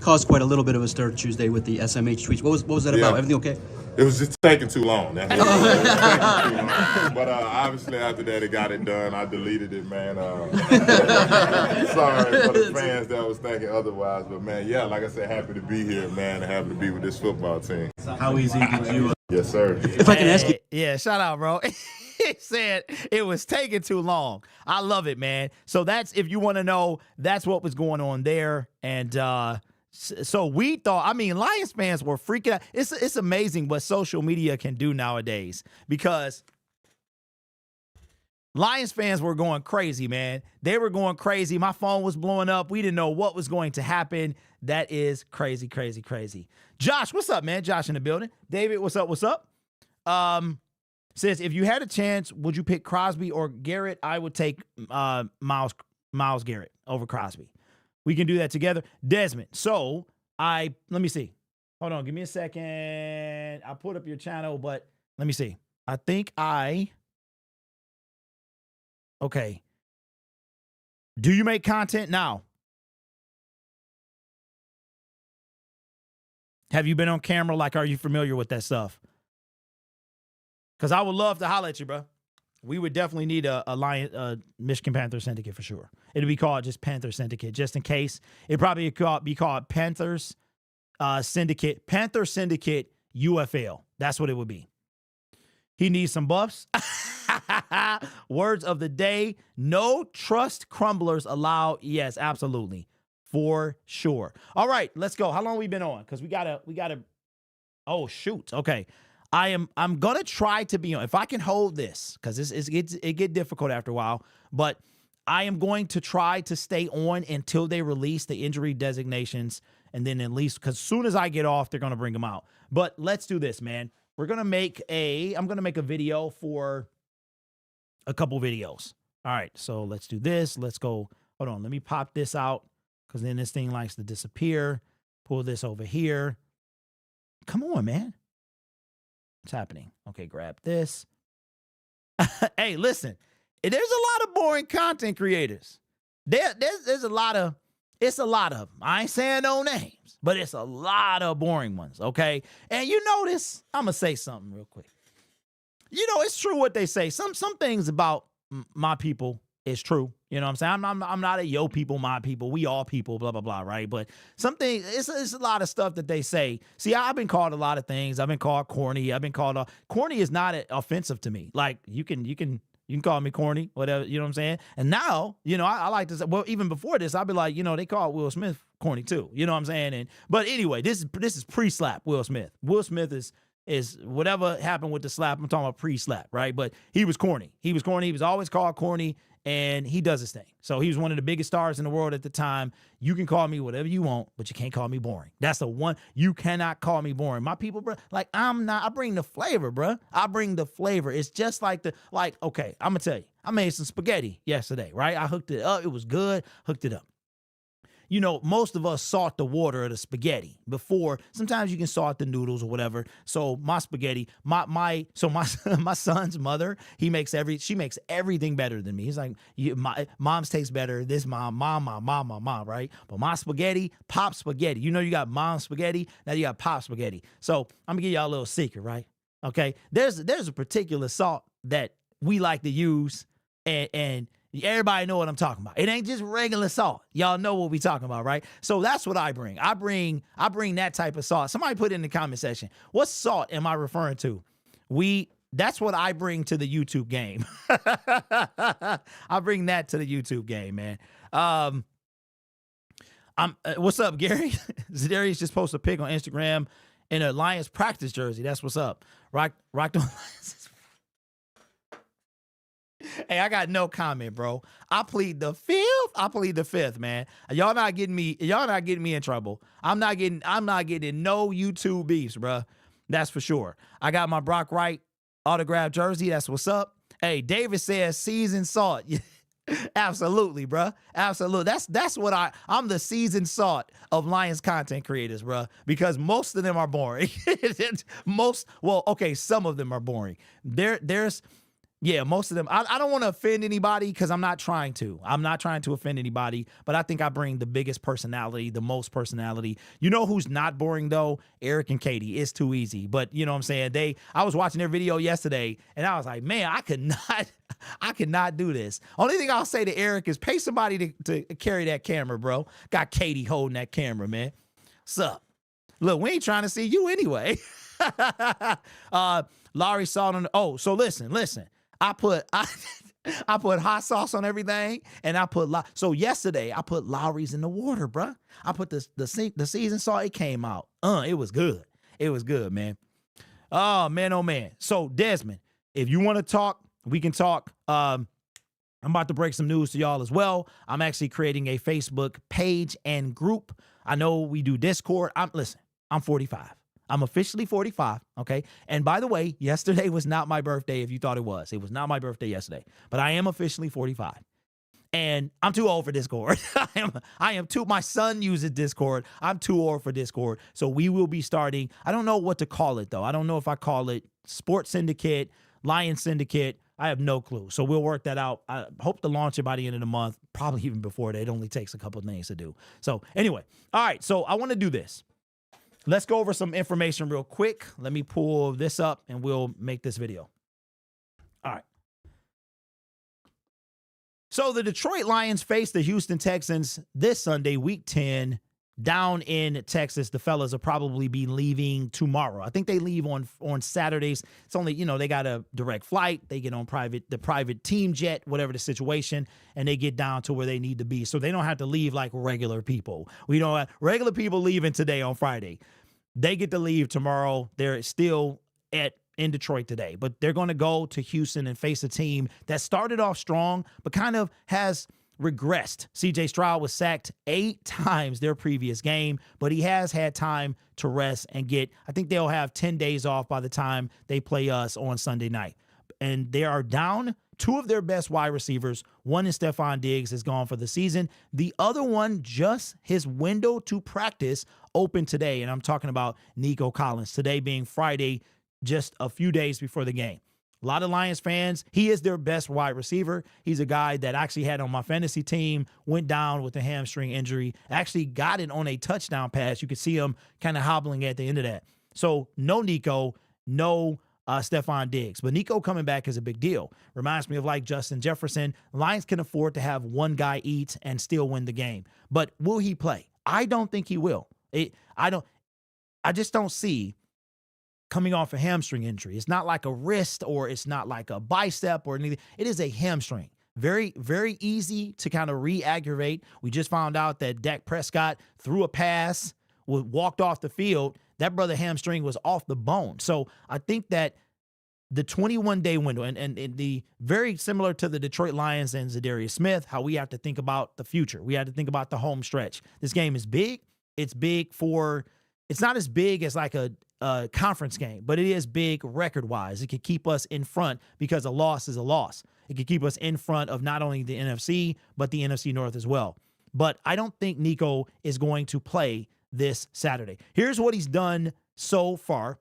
caused quite a little bit of a stir Tuesday with the SMH tweets. What was that about? Everything okay? It was just taking too long. That's what it was. It was taking too long. But obviously after that, it got it done. I deleted it, man. Sorry for the fans that was thinking otherwise. But, man, yeah, like I said, happy to be here, man, and happy to be with this football team. How easy did you... Yes, sir. If I can ask you... Yeah, shout out, bro. He said it was taking too long. I love it, man. So that's, if you want to know, that's what was going on there. And so we thought, I mean, Lions fans were freaking out. It's amazing what social media can do nowadays, because Lions fans were going crazy, man. They were going crazy. My phone was blowing up. We didn't know what was going to happen. That is crazy, crazy, crazy. Josh, what's up, man? Josh in the building. David, what's up? What's up? Says, if you had a chance, would you pick Crosby or Garrett? I would take Miles Garrett over Crosby. We can do that together. Desmond. So let me see. Hold on. Give me a second. I'll put up your channel, but let me see. I think okay. Do you make content now? Have you been on camera? Like, are you familiar with that stuff? Because I would love to holler at you, bro. We would definitely need a Michigan Panther Syndicate for sure. It'd be called just Panther Syndicate, just in case. It'd probably be called Panthers Syndicate, Panther Syndicate UFL. That's what it would be. He needs some buffs. Words of the day: no trust crumblers allowed. Yes, absolutely, for sure. All right, let's go. How long we been on? Because we gotta. Oh shoot. Okay. I'm gonna try to be on, if I can hold this, because it get difficult after a while, but I am going to try to stay on until they release the injury designations, and then at least, because as soon as I get off, they're gonna bring them out. But let's do this, man. I'm gonna make a video for a couple videos. All right, so let's do this. Let's go. Hold on, let me pop this out, because then this thing likes to disappear. Pull this over here. Come on, man. What's happening? Okay, grab this. Hey, listen, there's a lot of boring content creators. There's a lot of, it's a lot of them. I ain't saying no names, but it's a lot of boring ones, okay? And you notice, I'm going to say something real quick. You know, it's true what they say. Some things about my people is true. You know what I'm saying? I'm not a yo people, my people, we all people, blah, blah, blah, right? But something, it's a lot of stuff that they say. See, I've been called a lot of things. I've been called corny. I've been called, corny is not offensive to me. Like, you can call me corny, whatever, you know what I'm saying? And now, you know, I like to say, well, even before this, I'd be like, you know, they call Will Smith corny too. You know what I'm saying? But anyway, this is pre-slap Will Smith. Will Smith is whatever happened with the slap. I'm talking about pre-slap, right? But he was corny. He was corny. He was always called corny, and he does his thing. So he was one of the biggest stars in the world at the time. You can call me whatever you want, but you can't call me boring. That's the one. You cannot call me boring. My people, bro, like, I bring the flavor, bro. I bring the flavor. It's just like okay, I'm going to tell you. I made some spaghetti yesterday, right? I hooked it up. It was good. Hooked it up. You know, most of us salt the water of the spaghetti before. Sometimes you can salt the noodles or whatever. So my spaghetti, my son's mother, she makes everything better than me. He's like, my mom's tastes better. This mom, right? But my spaghetti, pop spaghetti. You know, you got mom spaghetti, now you got pop spaghetti. So I'm gonna give y'all a little secret, right? Okay, there's a particular salt that we like to use, and everybody know what I'm talking about. It ain't just regular salt. Y'all know what we talking about, right? So that's what I bring. I bring that type of salt. Somebody put it in the comment section. What salt am I referring to? That's what I bring to the YouTube game. I bring that to the YouTube game, man. What's up, Gary? Za'Darius just posted a pic on Instagram in a Lions practice jersey. That's what's up. Rock the Lions. Hey, I got no comment, bro. I plead the fifth. I plead the fifth, man. Y'all not getting me in trouble. I'm not getting in no YouTube beefs, bruh. That's for sure. I got my Brock Wright autographed jersey. That's what's up. Hey, David says seasoned salt. Absolutely, bruh. Absolutely. That's what I'm the seasoned salt of Lions content creators, bruh, because most of them are boring. Some of them are boring. Most of them. I don't want to offend anybody because I'm not trying to. I'm not trying to offend anybody, but I think I bring the biggest personality, the most personality. You know who's not boring though? Eric and Katie. It's too easy. But you know what I'm saying? I was watching their video yesterday and I was like, man, I could not do this. Only thing I'll say to Eric is pay somebody to carry that camera, bro. Got Katie holding that camera, man. Sup? Look, we ain't trying to see you anyway. Larry saw it on. So listen. I put hot sauce on everything, and so yesterday I put Lowry's in the water, bruh. I put the season salt. It came out. It was good. It was good, man. Oh man. So Desmond, if you want to talk, we can talk. I'm about to break some news to y'all as well. I'm actually creating a Facebook page and group. I know we do Discord. I'm 45. I'm officially 45, okay? And by the way, yesterday was not my birthday if you thought it was. It was not my birthday yesterday. But I am officially 45. And I'm too old for Discord. I am too. My son uses Discord. I'm too old for Discord. So we will be starting. I don't know what to call it, though. I don't know if I call it Sports Syndicate, Lion Syndicate. I have no clue. So we'll work that out. I hope to launch it by the end of the month, probably even before that. It only takes a couple of things to do. So anyway, all right. So I want to do this. Let's go over some information real quick. Let me pull this up and we'll make this video. All right. So the Detroit Lions face the Houston Texans this Sunday, week 10, down in Texas. The fellas will probably be leaving tomorrow. I think they leave on Saturdays. It's only, they got a direct flight. They get on the private team jet, whatever the situation, and they get down to where they need to be. So they don't have to leave like regular people. We don't have regular people leaving today on Friday. They get to leave tomorrow. They're still in Detroit today, but they're going to go to Houston and face a team that started off strong, but kind of has regressed. CJ Stroud was sacked 8 times their previous game, but he has had time to rest and I think they'll have 10 days off by the time they play us on Sunday night. And they are down 2 of their best wide receivers. One is Stephon Diggs, is gone for the season. The other one, just his window to practice opened today. And I'm talking about Nico Collins, today being Friday, just a few days before the game. A lot of Lions fans, he is their best wide receiver. He's a guy that I actually had on my fantasy team, went down with a hamstring injury, actually got it on a touchdown pass. You could see him kind of hobbling at the end of that. So no Nico, no Stephon Diggs. But Nico coming back is a big deal. Reminds me of like Justin Jefferson. Lions can afford to have one guy eat and still win the game. But will he play? I don't think he will. I just don't see coming off a hamstring injury. It's not like a wrist or it's not like a bicep or anything. It is a hamstring. Very, very easy to kind of re-aggravate. We just found out that Dak Prescott threw a pass, walked off the field. That brother hamstring was off the bone. So I think that the 21-day window and the very similar to the Detroit Lions and Za'Darius Smith, how we have to think about the future. We have to think about the home stretch. This game is big. It's not as big as like a conference game, but it is big record-wise. It could keep us in front because a loss is a loss. It could keep us in front of not only the NFC, but the NFC North as well. But I don't think Nico is going to play this Saturday. Here's what he's done so far.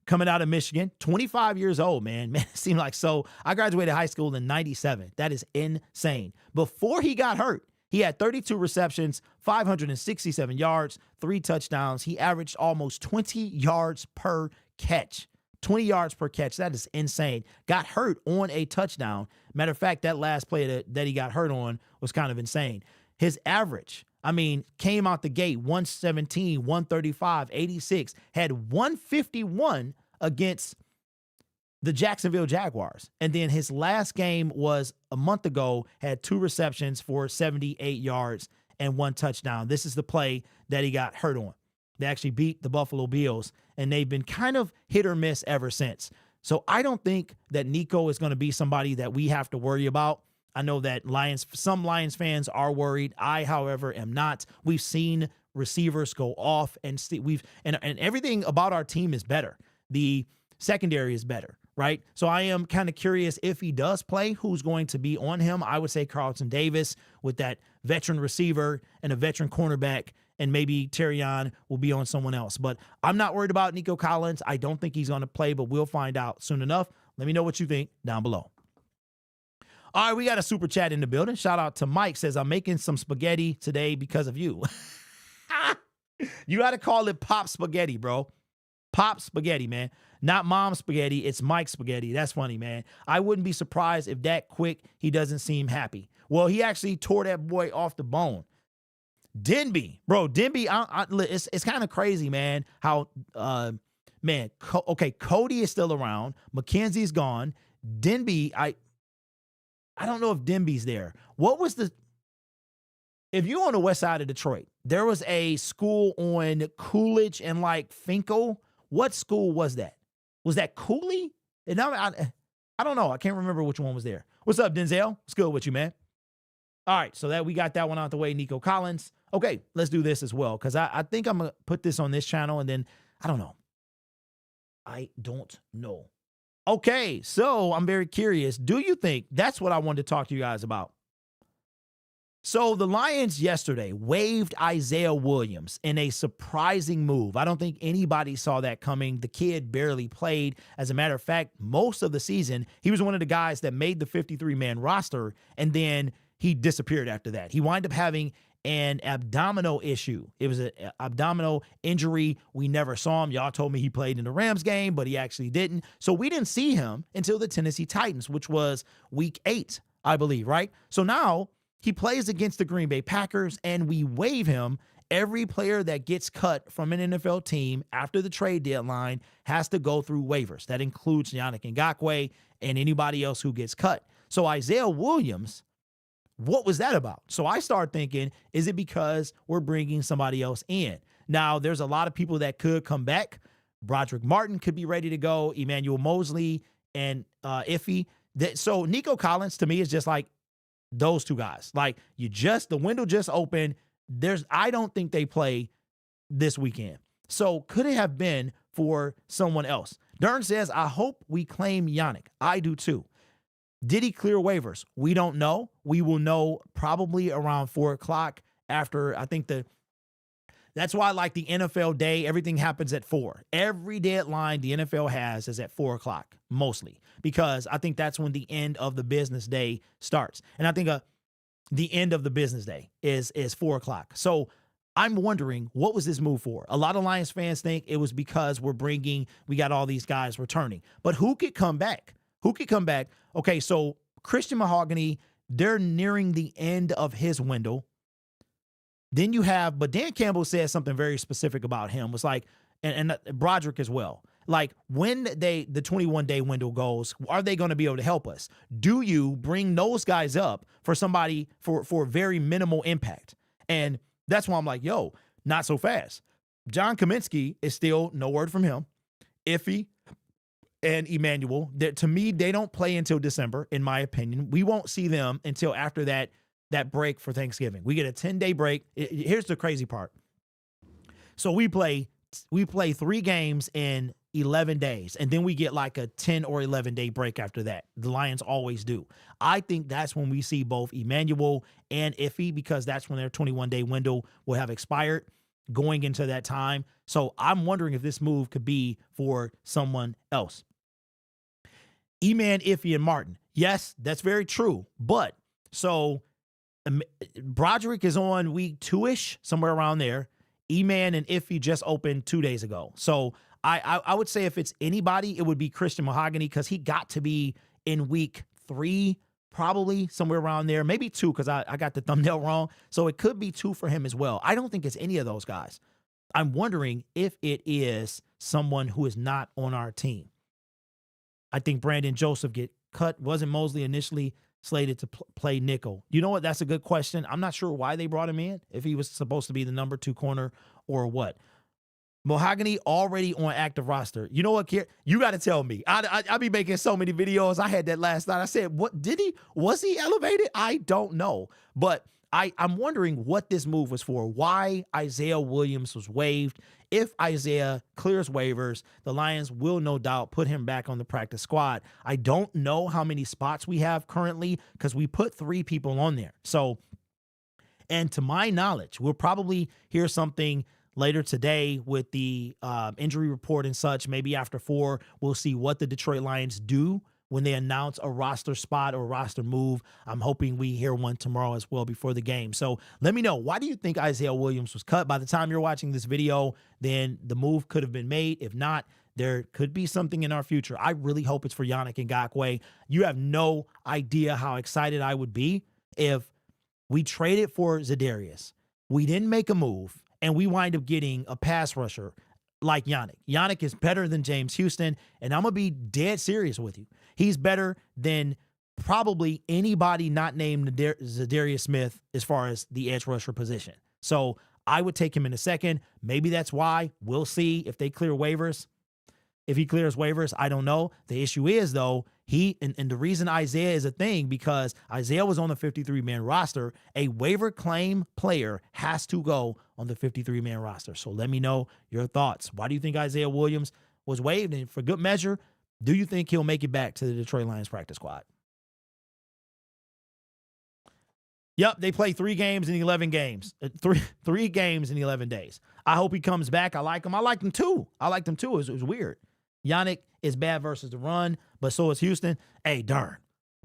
Coming out of Michigan, 25 years old, man. Man, it seemed like so. I graduated high school in 97. That is insane. Before he got hurt, he had 32 receptions, 567 yards, 3 touchdowns. He averaged almost 20 yards per catch. 20 yards per catch. That is insane. Got hurt on a touchdown. Matter of fact, that last play that he got hurt on was kind of insane. His average, came out the gate 117, 135, 86, had 151 against the Jacksonville Jaguars. And then his last game was a month ago, had 2 receptions for 78 yards and 1 touchdown. This is the play that he got hurt on. They actually beat the Buffalo Bills, and they've been kind of hit or miss ever since. So I don't think that Nico is going to be somebody that we have to worry about. I know that some Lions fans are worried. I, however, am not. We've seen receivers go off, and and everything about our team is better. The secondary is better, right? So I am kind of curious if he does play, who's going to be on him. I would say Carlton Davis with that veteran receiver and a veteran cornerback, and maybe Terrion will be on someone else. But I'm not worried about Nico Collins. I don't think he's going to play, but we'll find out soon enough. Let me know what you think down below. All right, we got a super chat in the building. Shout out to Mike. Says, I'm making some spaghetti today because of you. You got to call it Pop Spaghetti, bro. Pop Spaghetti, man. Not Mom Spaghetti. It's Mike Spaghetti. That's funny, man. I wouldn't be surprised if that quick he doesn't seem happy. Well, he actually tore that boy off the bone. Denby, bro. Denby, it's kind of crazy, man, how, Cody is still around. McKenzie's gone. Denby, I don't know if Denby's there. What was if you're on the west side of Detroit, there was a school on Coolidge and like Finkel. What school was that? Was that Cooley? And I don't know. I can't remember which one was there. What's up, Denzel? What's good with you, man? All right, so that we got that one out the way, Nico Collins. Okay, let's do this as well, because I think I'm going to put this on this channel, and then, I don't know. Okay, so I'm very curious. Do you think, that's what I wanted to talk to you guys about. So the Lions yesterday waived Isaiah Williams in a surprising move. I don't think anybody saw that coming. The kid barely played. As a matter of fact, most of the season, he was one of the guys that made the 53-man roster, and then he disappeared after that. He wound up having an abdominal issue. It was an abdominal injury. We never saw him. Y'all told me he played in the Rams game, but he actually didn't. So we didn't see him until the Tennessee Titans, which was week 8, I believe, right? So now he plays against the Green Bay Packers, and we waive him. Every player that gets cut from an NFL team after the trade deadline has to go through waivers. That includes Yannick Ngakoue and anybody else who gets cut. So Isaiah Williams, what was that about? So I start thinking, is it because we're bringing somebody else in? Now, there's a lot of people that could come back. Broderick Martin could be ready to go. Emmanuel Mosley and Iffy. So Nico Collins, to me, is just like those two guys. Like, the window just opened. I don't think they play this weekend. So could it have been for someone else? Dern says, I hope we claim Yannick. I do too. Did he clear waivers? We don't know. We will know probably around 4 o'clock after, I think that's why, like the NFL day, everything happens at 4. Every deadline the NFL has is at 4 o'clock, mostly, because I think that's when the end of the business day starts. And I think the end of the business day is 4 o'clock. So I'm wondering, what was this move for? A lot of Lions fans think it was because we got all these guys returning. But who could come back? Who could come back? Okay, so Christian Mahogany, they're nearing the end of his window. Then you have, but Dan Campbell said something very specific about him. Was like, and Broderick as well. Like, when the 21-day window goes, are they going to be able to help us? Do you bring those guys up for somebody for very minimal impact? And that's why I'm like, yo, not so fast. John Kaminsky is still no word from him. Iffy and Emmanuel, to me, they don't play until December, in my opinion. We won't see them until after that break for Thanksgiving. We get a 10-day break. Here's the crazy part. So we play 3 games in 11 days, and then we get like a 10 or 11-day break after that. The Lions always do. I think that's when we see both Emmanuel and Iffy, because that's when their 21-day window will have expired going into that time. So I'm wondering if this move could be for someone else. Eman, Iffy, and Martin. Yes, that's very true. But so Broderick is on week 2-ish, somewhere around there. Eman and Iffy just opened 2 days ago. So I would say if it's anybody, it would be Christian Mahogany, because he got to be in week 3, probably somewhere around there. Maybe 2, because I got the thumbnail wrong. So it could be 2 for him as well. I don't think it's any of those guys. I'm wondering if it is someone who is not on our team. I think Brandon Joseph get cut. Wasn't Mosley initially slated to play nickel? You know what? That's a good question. I'm not sure why they brought him in, if he was supposed to be the number 2 corner or what. Mahogany already on active roster. You know what, Kier? You got to tell me. I be making so many videos. I had that last night. I said, what did he? Was he elevated? I don't know. But I'm wondering what this move was for. Why Isaiah Williams was waived. If Isaiah clears waivers, the Lions will no doubt put him back on the practice squad. I don't know how many spots we have currently because we put 3 people on there. So, and to my knowledge, we'll probably hear something later today with the injury report and such. Maybe after 4, we'll see what the Detroit Lions do when they announce a roster spot or roster move. I'm hoping we hear one tomorrow as well before the game. So let me know, why do you think Isaiah Williams was cut? By the time you're watching this video, then the move could have been made. If not, there could be something in our future. I really hope it's for Yannick Ngakoue. You have no idea how excited I would be if we traded for Za'Darius. We didn't make a move, and we wind up getting a pass rusher like Yannick. Yannick is better than James Houston, and I'm going to be dead serious with you. He's better than probably anybody not named Za'Darius Smith as far as the edge rusher position. So I would take him in a second. Maybe that's why. We'll see if they clear waivers. If he clears waivers, I don't know. The issue is, though, and the reason Isaiah is a thing, because Isaiah was on the 53-man roster. A waiver claim player has to go on the 53-man roster. So let me know your thoughts. Why do you think Isaiah Williams was waived? And for good measure, do you think he'll make it back to the Detroit Lions practice squad? Yep, they play 3 games in 11 games. Three games in 11 days. I hope he comes back. I like him. I liked him too. It was weird. Yannick is bad versus the run, but so is Houston. Hey, darn.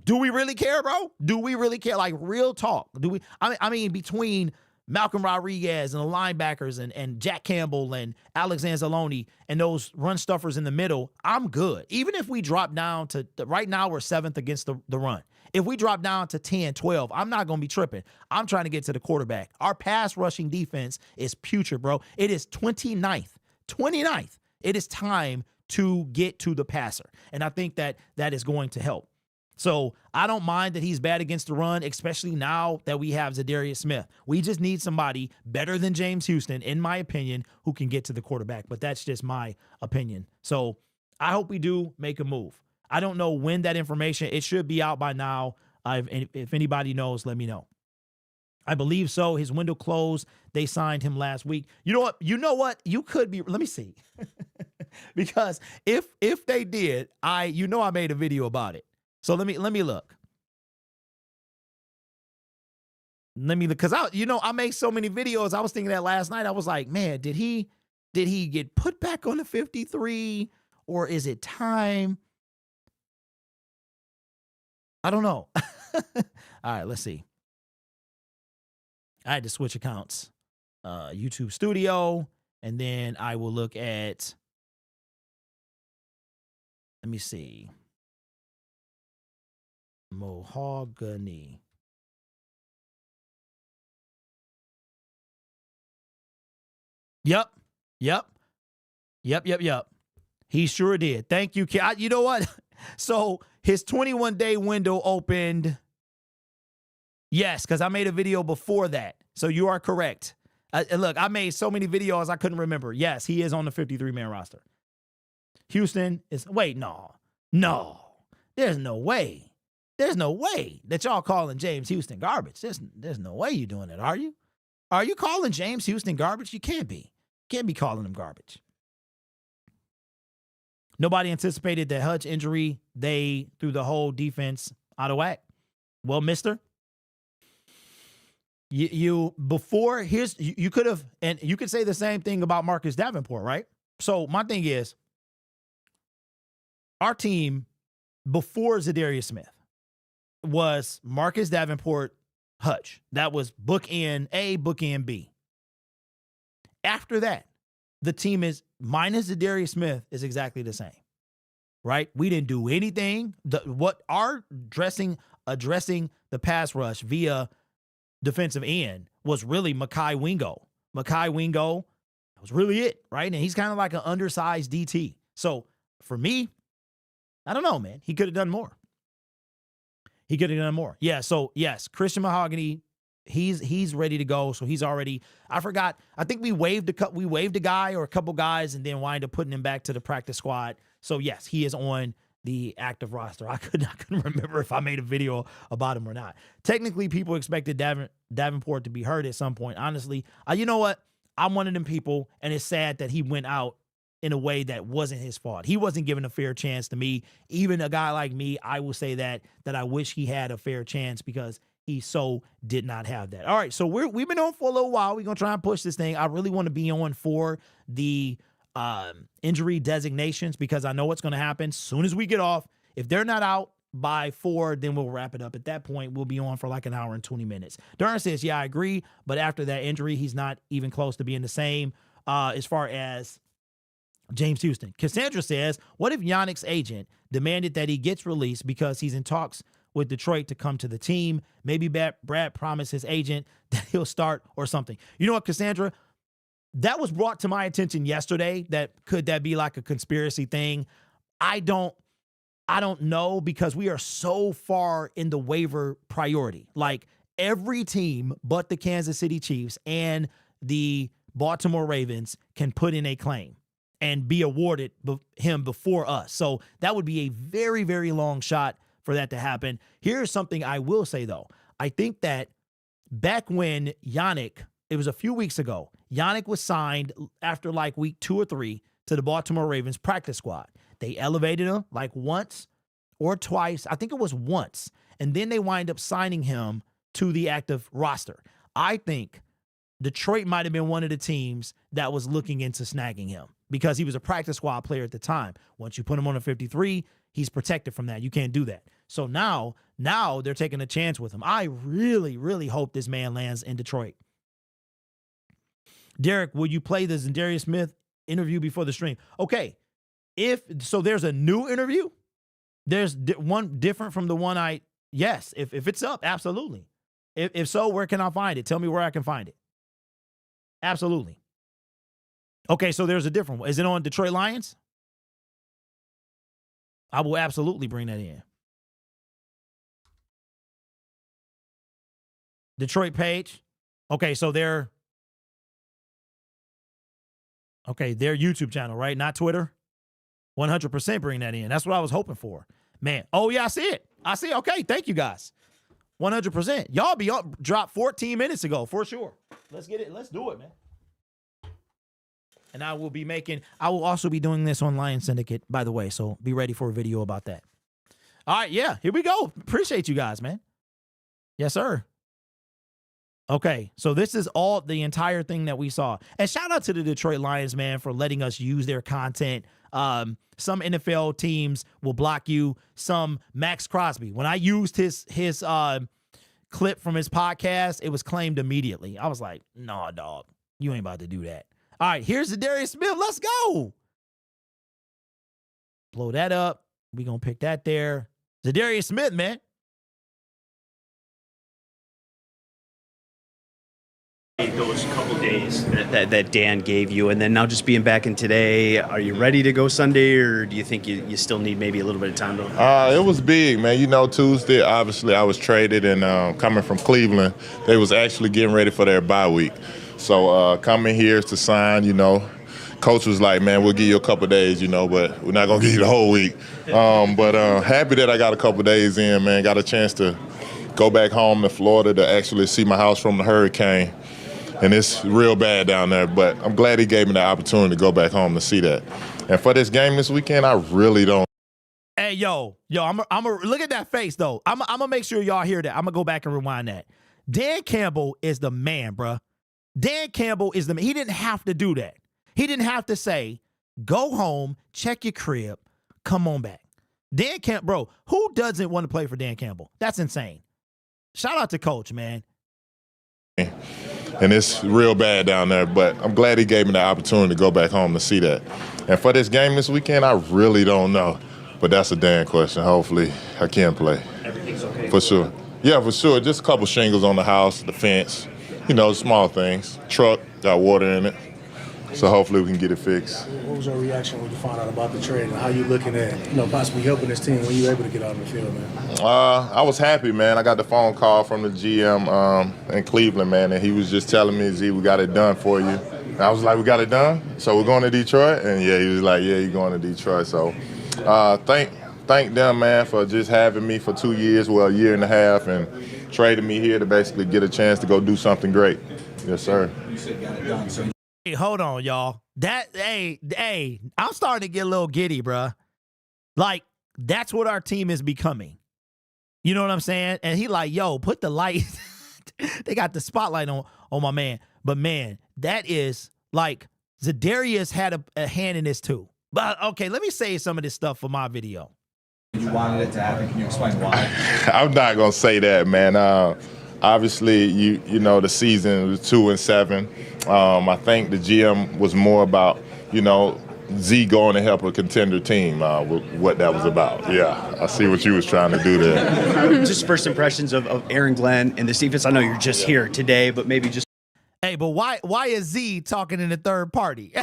Do we really care, bro? Do we really care? Like, real talk. Do we? I mean, between Malcolm Rodriguez and the linebackers and Jack Campbell and Alexander Zaloni and those run stuffers in the middle, I'm good. Even if we drop down to, right now we're 7th against the run. If we drop down to 10, 12, I'm not going to be tripping. I'm trying to get to the quarterback. Our pass rushing defense is putrid, bro. It is 29th. It is time to get to the passer. And I think that is going to help. So I don't mind that he's bad against the run, especially now that we have Za'Darius Smith. We just need somebody better than James Houston, in my opinion, who can get to the quarterback. But that's just my opinion. So I hope we do make a move. I don't know when that information, it should be out by now. If anybody knows, let me know. I believe so. His window closed. They signed him last week. You know what? You could be, let me see. Because if they did, I made a video about it. So let me look. Because I make so many videos. I was thinking that last night. I was like, man, did he get put back on the 53, or is it time? I don't know. All right, let's see. I had to switch accounts. YouTube Studio, and then I will look at, let me see. Mahogany. Yep. He sure did. Thank you, kid. You know what? So his 21-day window opened. Yes, because I made a video before that. So you are correct. Look, I made so many videos I couldn't remember. Yes, he is on the 53-man roster. Houston is, wait, no. There's no way. There's no way that y'all calling James Houston garbage. There's no way you're doing it, are you? Are you calling James Houston garbage? You can't be. Can't be calling him garbage. Nobody anticipated that Hutch injury. They threw the whole defense out of whack. Well, mister, you could have, and you could say the same thing about Marcus Davenport, right? So my thing is, our team before Za'Darius Smith was Marcus Davenport, Hutch. That was bookend A, bookend B. After that, the team is minus Za'Darius Smith is exactly the same, right? We didn't do anything. Addressing the pass rush via defensive end was really Mekhi Wingo. Mekhi Wingo was really it, right? And he's kind of like an undersized DT. So for me, I don't know, man. He could have done more. Yeah, so yes, Christian Mahogany he's ready to go. So he's already. I forgot. I think we waived a guy or a couple guys, and then wind up putting him back to the practice squad. So yes, he is on the active roster. I couldn't remember if I made a video about him or not. Technically, people expected Davenport to be hurt at some point. Honestly, you know what? I'm one of them people, and it's sad that he went out in a way that wasn't his fault. He wasn't given a fair chance to me. Even a guy like me, I will say that I wish he had a fair chance because he so did not have that. All right, so we've been on for a little while. We're going to try and push this thing. I really want to be on for the injury designations because I know what's going to happen. As soon as we get off, if they're not out by 4, then we'll wrap it up. At that point, we'll be on for like an hour and 20 minutes. Durham says, yeah, I agree, but after that injury, he's not even close to being the same as far as James Houston. Cassandra says, what if Yannick's agent demanded that he gets released because he's in talks with Detroit to come to the team? Maybe Brad promised his agent that he'll start or something. You know what, Cassandra? That was brought to my attention yesterday. Could that be like a conspiracy thing? I don't know because we are so far in the waiver priority. Like every team but the Kansas City Chiefs and the Baltimore Ravens can put in a claim and be awarded him before us. So that would be a very, very long shot for that to happen. Here's something I will say, though. I think that back when Yannick, it was a few weeks ago, Yannick was signed after like week 2 or 3 to the Baltimore Ravens practice squad. They elevated him like once or twice. I think it was once. And then they wind up signing him to the active roster. I think Detroit might have been one of the teams that was looking into snagging him because he was a practice squad player at the time. Once you put him on a 53, he's protected from that. You can't do that. So now they're taking a chance with him. I really, really hope this man lands in Detroit. Derek, will you play the Za'Darius Smith interview before the stream? Okay. So there's a new interview. There's one different from the one yes, if it's up, absolutely. If so, where can I find it? Tell me where I can find it. Absolutely. Okay, so there's a different one. Is it on Detroit Lions? I will absolutely bring that in. Detroit page. Okay, so their YouTube channel, right? Not Twitter. 100% bring that in. That's what I was hoping for. Man. Oh, yeah, I see it. Okay, thank you guys. 100%. Y'all be up, dropped 14 minutes ago, for sure. Let's get it. Let's do it, man. And I will also be doing this on Lion Syndicate, by the way, so be ready for a video about that. All right, yeah, here we go. Appreciate you guys, man. Yes, sir. Okay, so this is all the entire thing that we saw. And shout out to the Detroit Lions, man, for letting us use their content. Some NFL teams will block you. Some Max Crosby. When I used his clip from his podcast, it was claimed immediately. I was like, nah, dog, you ain't about to do that. All right, here's Za'Darius Smith. Let's go. Blow that up. We're going to pick that there. Za'Darius Smith, man. Those couple days that Dan gave you, and then now just being back in today, are you ready to go Sunday, or do you think you still need maybe a little bit of time to? It was big, man. You know, Tuesday, obviously, I was traded, and coming from Cleveland, they was actually getting ready for their bye week. So coming here to sign, you know, coach was like, man, we'll give you a couple days, you know, but we're not going to give you the whole week. But happy that I got a couple days in, man. Got a chance to go back home to Florida to actually see my house from the hurricane. And it's real bad down there, but I'm glad he gave me the opportunity to go back home to see that. And for this game this weekend, I really don't. Hey, yo, I'm look at that face, though. I'm going to make sure y'all hear that. I'm going to go back and rewind that. Dan Campbell is the man, bruh. Dan Campbell is the man. He didn't have to do that. He didn't have to say, go home, check your crib, come on back. Dan Campbell, bro, who doesn't want to play for Dan Campbell? That's insane. Shout out to Coach, man. And it's real bad down there, but I'm glad he gave me the opportunity to go back home to see that. And for this game this weekend, I really don't know. But that's a Dan question. Hopefully, I can play. Everything's okay? For sure. Yeah, for sure. Just a couple shingles on the house, the fence, you know, small things. Truck, got water in it. So hopefully we can get it fixed. What was your reaction when you found out about the trade, and how you looking at possibly helping this team when you able to get out on the field, man? I was happy, man. I got the phone call from the GM in Cleveland, man, and he was just telling me, Z, we got it done for you. And I was like, we got it done? So we're going to Detroit? And yeah, he was like, yeah, you're going to Detroit. So thank them, man, for just having me for 2 years, well, a year and a half, and trading me here to basically get a chance to go do something great. Yes, sir. You said got it done, so. Hey, hold on, y'all. Hey, I'm starting to get a little giddy, bruh. Like, that's what our team is becoming. You know what I'm saying? And he like, yo, put the light. They got the spotlight on my man. But, man, that is like Za'Darius had a hand in this too. But, okay, let me say some of this stuff for my video. You wanted it to happen. Can you explain why? I'm not going to say that, man. Obviously, you know, the season was 2-7. I think the GM was more about, Z going to help a contender team, what that was about. Yeah, I see what you was trying to do there. Just first impressions of Aaron Glenn and the defense. I know you're just here today, but maybe just. Hey, but why is Z talking in the third party?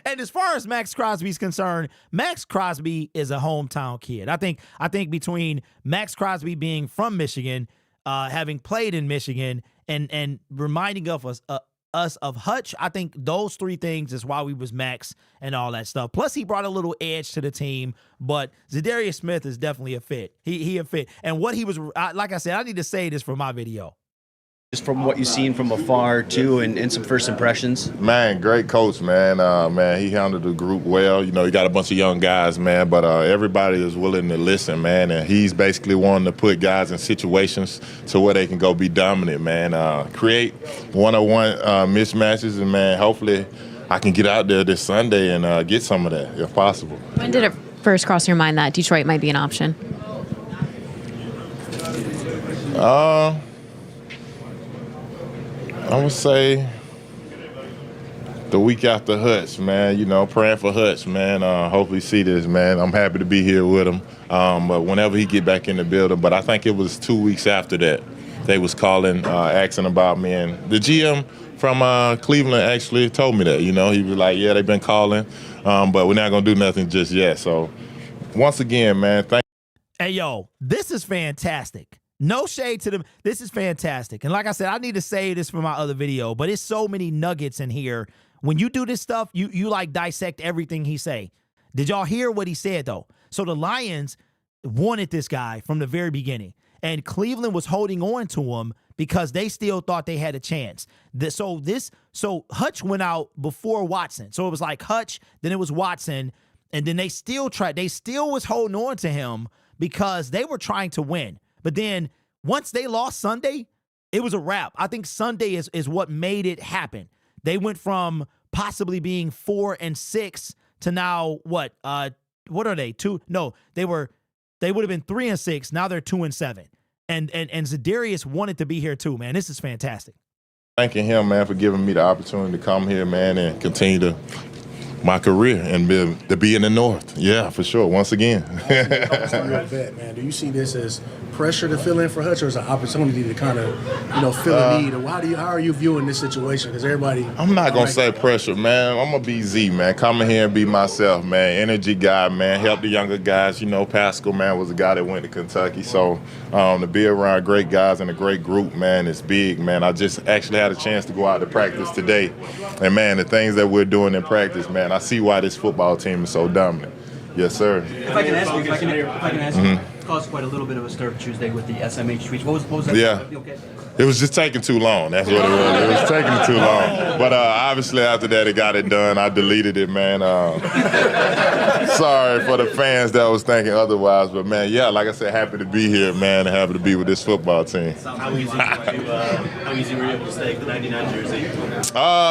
And as far as Max Crosby's concerned, Max Crosby is a hometown kid. I think between Max Crosby being from Michigan, having played in Michigan, and reminding of us of Hutch, I think those three things is why we was Max and all that stuff. Plus, he brought a little edge to the team. But Za'Darius Smith is definitely a fit. He a fit. And what he was, like I said, I need to say this for my video. Just from what you've seen from afar, too, and some first impressions? Man, great coach, man. Man, he handled the group well. He got a bunch of young guys, man, but everybody is willing to listen, man, and he's basically wanting to put guys in situations to where they can go be dominant, man. Create one-on-one mismatches, and, man, hopefully I can get out there this Sunday and get some of that, if possible. When did it first cross your mind that Detroit might be an option? I would say the week after Hutch, man, praying for Hutch, man. Hopefully see this, man. I'm happy to be here with him. But whenever he get back in the building, but I think it was 2 weeks after that, they was calling, asking about me. And the GM from Cleveland actually told me that, he was like, yeah, they've been calling, but we're not going to do nothing just yet. So once again, man, thank you. Hey, yo, this is fantastic. No shade to them. This is fantastic. And like I said, I need to say this for my other video, but it's so many nuggets in here. When you do this stuff, you like dissect everything he say. Did y'all hear what he said, though? So the Lions wanted this guy from the very beginning, and Cleveland was holding on to him because they still thought they had a chance. So Hutch went out before Watson. So it was like Hutch, then it was Watson, and then they still was holding on to him because they were trying to win. But then once they lost Sunday, it was a wrap. I think Sunday is what made it happen. They went from possibly being 4-6 to now what? What are they? 2? No, they would have been 3-6. Now they're 2-7. And Za'Darius wanted to be here too, man. This is fantastic. Thanking him, man, for giving me the opportunity to come here, man, and continue my career and to be in the North. Yeah, for sure. Once again. Vet, man. Do you see this as pressure to fill in for Hutch, or as an opportunity to kind of, fill a need? Or how are you viewing this situation? Because everybody. I'm not gonna say pressure, man. I'm gonna be Z, man. Come in here and be myself, man. Energy guy, man. Help the younger guys. Pascal, man, was a guy that went to Kentucky. So to be around great guys and a great group, man, is big, man. I just actually had a chance to go out to practice today, and man, the things that we're doing in practice, man, I see why this football team is so dominant. Yes, sir. If I can ask you, caused quite a little bit of a stir Tuesday with the SMH tweets. What was that? Yeah. Okay. It was just taking too long. That's what it was. It was taking too long. But obviously after that, it got it done. I deleted it, man. Sorry for the fans that was thinking otherwise. But, man, yeah, like I said, happy to be here, man, and happy to be with this football team. How easy were you able to stay the 99 jersey?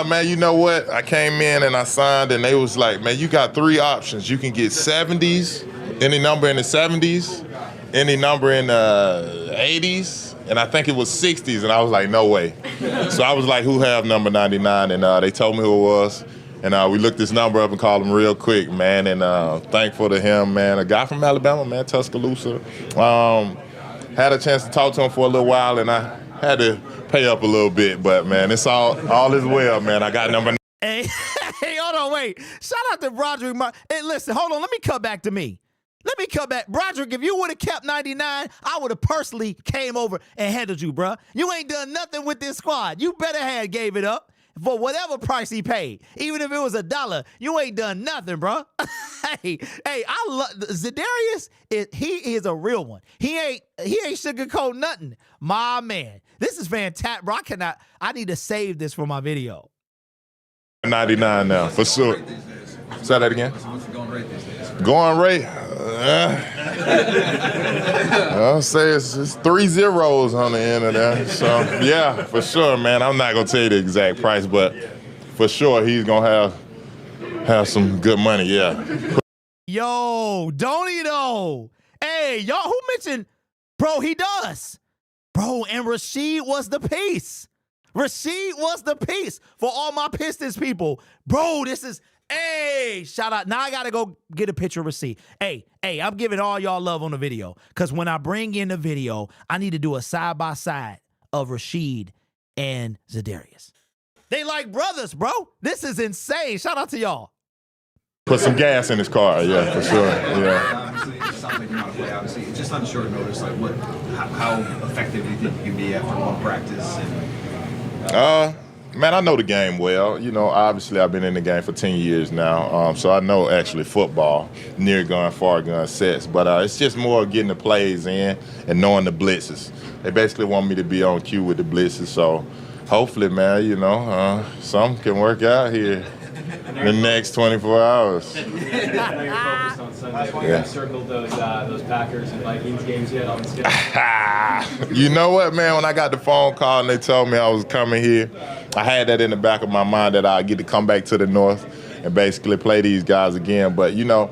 Man, you know what? I came in and I signed, and they was like, man, you got 3 options. You can get 70s, any number in the 70s, any number in the 80s, and I think it was 60s, and I was like, no way. So I was like, who have number 99? And they told me who it was. And we looked this number up and called him real quick, man. And thankful to him, man. A guy from Alabama, man, Tuscaloosa. Had a chance to talk to him for a little while, and I had to pay up a little bit, but man, it's all is well, man. I got number. Hey, hey, hold on, wait. Shout out to Broderick. Hey, listen, hold on. Let me cut back to me. Let me cut back. Broderick, if you would have kept 99, I would have personally came over and handled you, bruh. You ain't done nothing with this squad. You better have gave it up for whatever price he paid. Even if it was $1, you ain't done nothing, bruh. hey, I love Za'Darius. He is a real one. He ain't sugarcoat nothing. My man. This is fantastic, bro. I need to save this for my video. 99 now, for sure. Say that again. What's the going rate these days? Going rate? I'll say it's 3 zeros on the end of that. So, yeah, for sure, man. I'm not going to tell you the exact price, but for sure he's going to have some good money, yeah. Yo, don't he though? Hey, y'all, who mentioned, bro, he does. Bro, and Rasheed was the piece. Rasheed was the piece for all my Pistons people. Bro, this is, hey, shout out. Now I got to go get a picture of Rasheed. Hey, I'm giving all y'all love on the video because when I bring in the video, I need to do a side-by-side of Rasheed and Za'Darius. They like brothers, bro. This is insane. Shout out to y'all. Put some gas in his car, yeah, for sure, yeah. Obviously, it sounds like you want to play. Obviously, it's just on short notice. Like, how effective do you think you can be after one practice? Man, I know the game well. You know, obviously I've been in the game for 10 years now, so I know actually football, near gun, far gun sets. But it's just more getting the plays in and knowing the blitzes. They basically want me to be on cue with the blitzes, so hopefully, man, you know, something can work out here in the next 24 hours. I know you're focused on Sunday. Yeah. You circled those Packers and Vikings games yet on the schedule? You know what, man? When I got the phone call and they told me I was coming here, I had that in the back of my mind that I'd get to come back to the North and basically play these guys again. But, you know,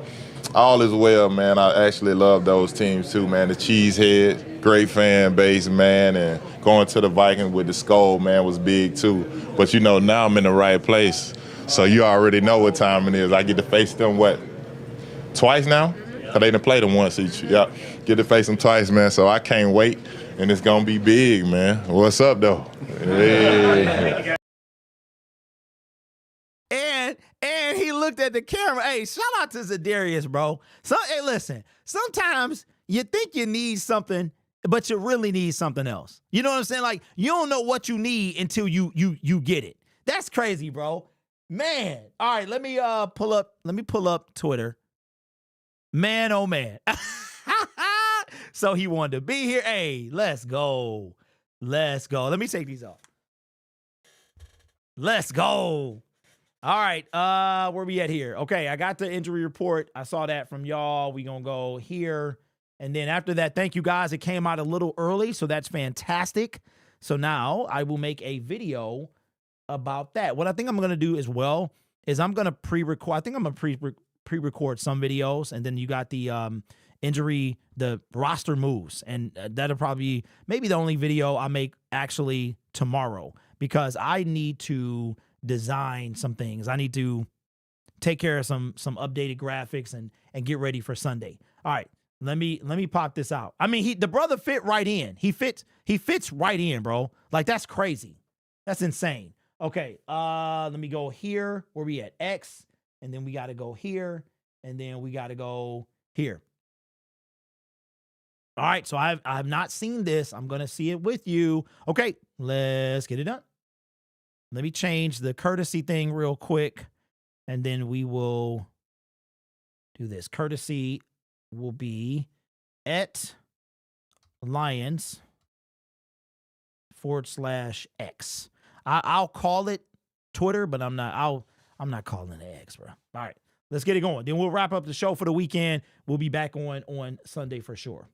all is well, man. I actually love those teams too, man. The Cheesehead, great fan base, man. And going to the Vikings with the Skull, man, was big too. But, you know, now I'm in the right place. So you already know what time it is. I get to face them, twice now? Because they done played them once each. Yep. Get to face them twice, man. So I can't wait. And it's going to be big, man. What's up, though? Hey. And he looked at the camera. Hey, shout out to Za'Darius, bro. Hey, listen. Sometimes you think you need something, but you really need something else. You know what I'm saying? Like, you don't know what you need until you get it. That's crazy, bro. Man. All right, let me pull up Twitter. Man, oh man. So he wanted to be here. Hey, let's go. Let's go. Let me take these off. Let's go. All right, where we at here? Okay, I got the injury report. I saw that from y'all. We gonna go here. And then after that, thank you guys. It came out a little early, so that's fantastic. So now I will make a video about that. What I think I'm gonna do as well is I'm gonna pre-record. I think I'm gonna pre-record some videos, and then you got the injury, the roster moves, and that'll probably be maybe the only video I make actually tomorrow because I need to design some things. I need to take care of some updated graphics and get ready for Sunday. All right, let me pop this out. I mean, the brother fit right in. He fits right in, bro. Like, that's crazy. That's insane. Okay, let me go here. Where we at? X, and then we got to go here, and then we got to go here. All right, so I have not seen this. I'm going to see it with you. Okay, let's get it done. Let me change the courtesy thing real quick, and then we will do this. Courtesy will be at Lions /X. I'll call it Twitter, but I'm not calling it X, bro. All right, let's get it going. Then we'll wrap up the show for the weekend. We'll be back on Sunday for sure.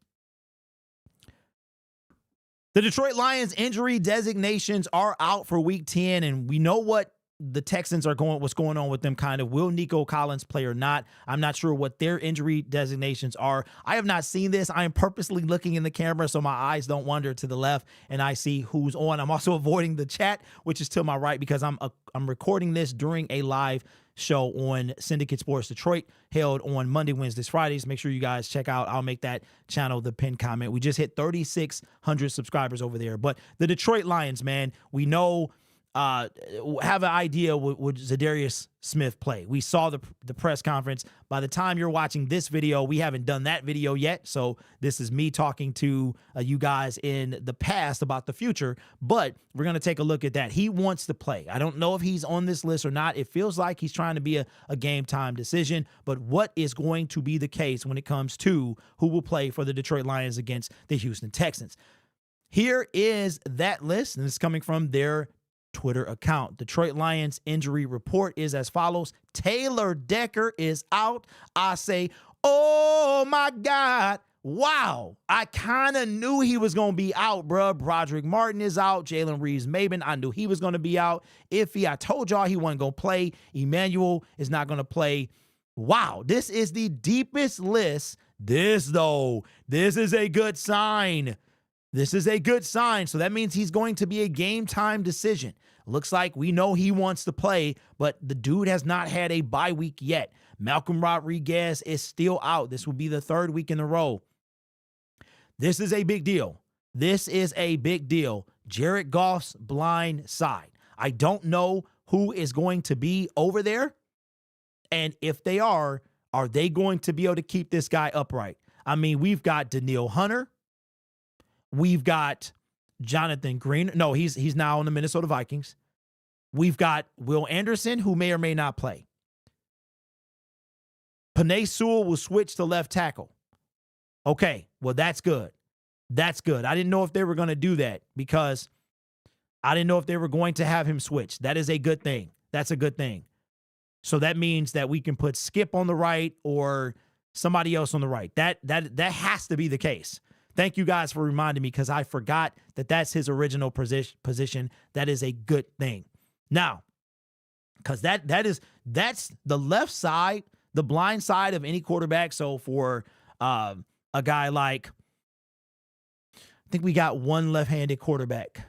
The Detroit Lions injury designations are out for Week 10, and we know what the Texans are going, what's going on with them kind of. Will Nico Collins play or not? I'm not sure what their injury designations are. I have not seen this. I am purposely looking in the camera so my eyes don't wander to the left and I see who's on. I'm also avoiding the chat, which is to my right, because I'm recording this during a live show on Syndicate Sports Detroit, held on Monday, Wednesdays, Fridays. Make sure you guys check out. I'll make that channel the pinned comment. We just hit 3,600 subscribers over there. But the Detroit Lions, man, we know, have an idea would Za'Darius Smith play. We saw the press conference. By the time you're watching this video, we haven't done that video yet. So this is me talking to you guys in the past about the future, but we're going to take a look at that. He wants to play. I don't know if he's on this list or not. It feels like he's trying to be a game time decision, but what is going to be the case when it comes to who will play for the Detroit Lions against the Houston Texans? Here is that list, and it's coming from their Twitter account. Detroit Lions injury report is as follows. Taylor Decker is out. I say, oh my God. Wow. I kind of knew he was going to be out, bruh. Broderick Martin is out. Jalen Reeves-Maybin, I knew he was going to be out. Iffy, I told y'all he wasn't going to play. Emmanuel is not going to play. Wow. This is the deepest list. This is a good sign. This is a good sign. So that means he's going to be a game time decision. Looks like we know he wants to play, but the dude has not had a bye week yet. Malcolm Rodriguez is still out. This will be the third week in a row. This is a big deal. This is a big deal. Jared Goff's blind side. I don't know who is going to be over there. And if they are they going to be able to keep this guy upright? I mean, we've got Danielle Hunter. We've got Jonathan Green. No, he's now on the Minnesota Vikings. We've got Will Anderson, who may or may not play. Penei Sewell will switch to left tackle. Okay, well, that's good. That's good. I didn't know if they were going to do that because I didn't know if they were going to have him switch. That is a good thing. That's a good thing. So that means that we can put Skip on the right or somebody else on the right. That has to be the case. Thank you guys for reminding me because I forgot that that's his original position. That is a good thing. Now, because that's the left side, the blind side of any quarterback. So for a guy like, I think we got one left-handed quarterback,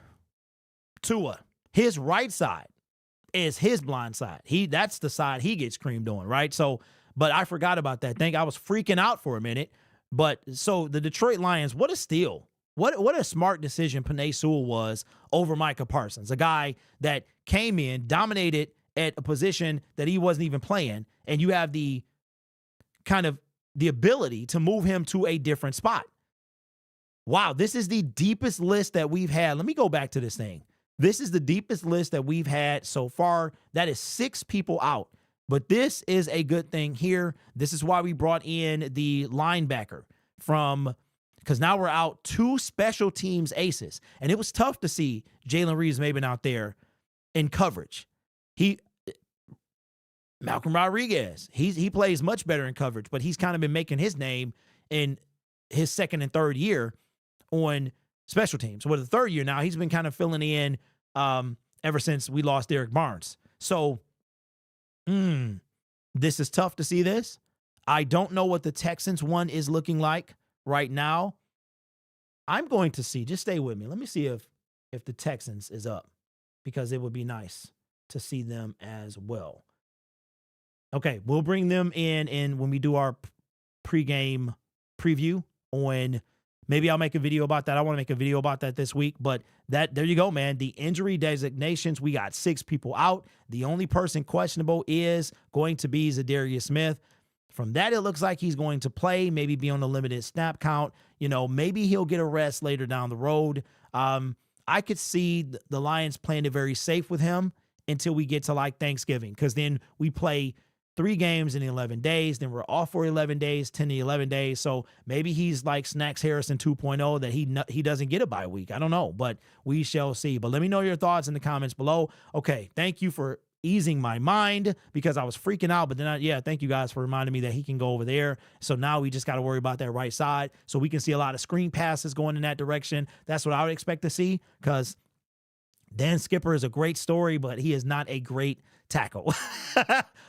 Tua. His right side is his blind side. That's the side he gets creamed on, right? So, but I forgot about that thing. I was freaking out for a minute. But so the Detroit Lions, what a steal. What a smart decision Penei Sewell was over Micah Parsons, a guy that came in, dominated at a position that he wasn't even playing, and you have the kind of the ability to move him to a different spot. Wow, this is the deepest list that we've had. Let me go back to this thing. This is the deepest list that we've had so far. That is 6 people out. But this is a good thing here. This is why we brought in the linebacker because now we're out 2 special teams aces. And it was tough to see Jalen Reeves-Maybin out there in coverage. Malcolm Rodriguez, he plays much better in coverage, but he's kind of been making his name in his second and third year on special teams. Well, the third year now, he's been kind of filling in ever since we lost Derek Barnes. So, this is tough to see this. I don't know what the Texans one is looking like right now. I'm going to see. Just stay with me. Let me see if the Texans is up because it would be nice to see them as well. Okay, we'll bring them in when we do our pregame preview on. Maybe I'll make a video about that. I want to make a video about that this week, but there you go, man. The injury designations, we got 6 people out. The only person questionable is going to be Za'Darius Smith. From that, it looks like he's going to play, maybe be on a limited snap count. Maybe he'll get a rest later down the road. I could see the Lions playing it very safe with him until we get to like Thanksgiving, because then we play 3 games in 11 days. Then we're off for 11 days, 10 to 11 days. So maybe he's like Snacks Harrison 2.0 that he doesn't get a bye week. I don't know, but we shall see. But let me know your thoughts in the comments below. Okay, thank you for easing my mind because I was freaking out. But then, thank you guys for reminding me that he can go over there. So now we just got to worry about that right side. So we can see a lot of screen passes going in that direction. That's what I would expect to see because Dan Skipper is a great story, but he is not a great tackle.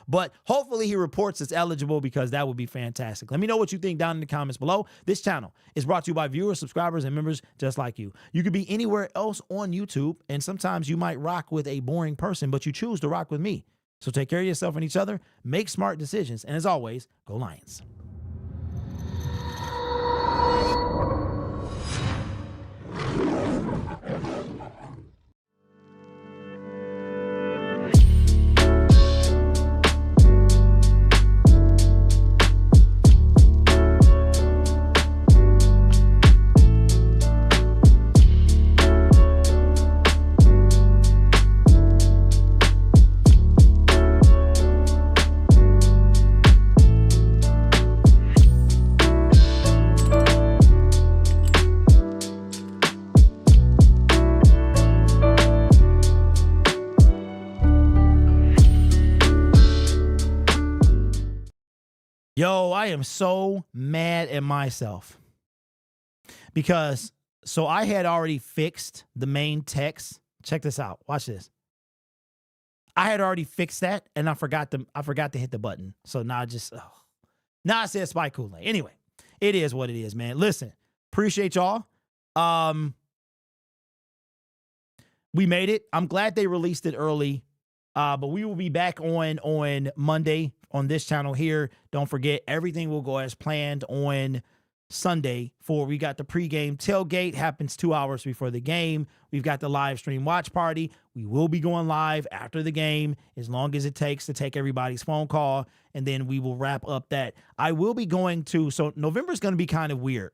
But hopefully he reports as eligible, because that would be fantastic. Let me know what you think down in the comments below. This channel is brought to you by viewers, subscribers, and members just like you. You could be anywhere else on YouTube, and sometimes you might rock with a boring person, but you choose to rock with me. So take care of yourself and each other, make smart decisions, and as always, go Lions. Yo, I am so mad at myself because I had already fixed the main text. Check this out. Watch this. I had already fixed that, and I forgot to hit the button. So now now I said Spike Kool-Aid. Anyway, it is what it is, man. Listen, appreciate y'all. We made it. I'm glad they released it early. But we will be back on Monday on this channel here. Don't forget, everything will go as planned on Sunday. We got the pregame tailgate, happens 2 hours before the game. We've got the live stream watch party. We will be going live after the game, as long as it takes to take everybody's phone call, and then we will wrap up that. I will be going to, so November is going to be kind of weird.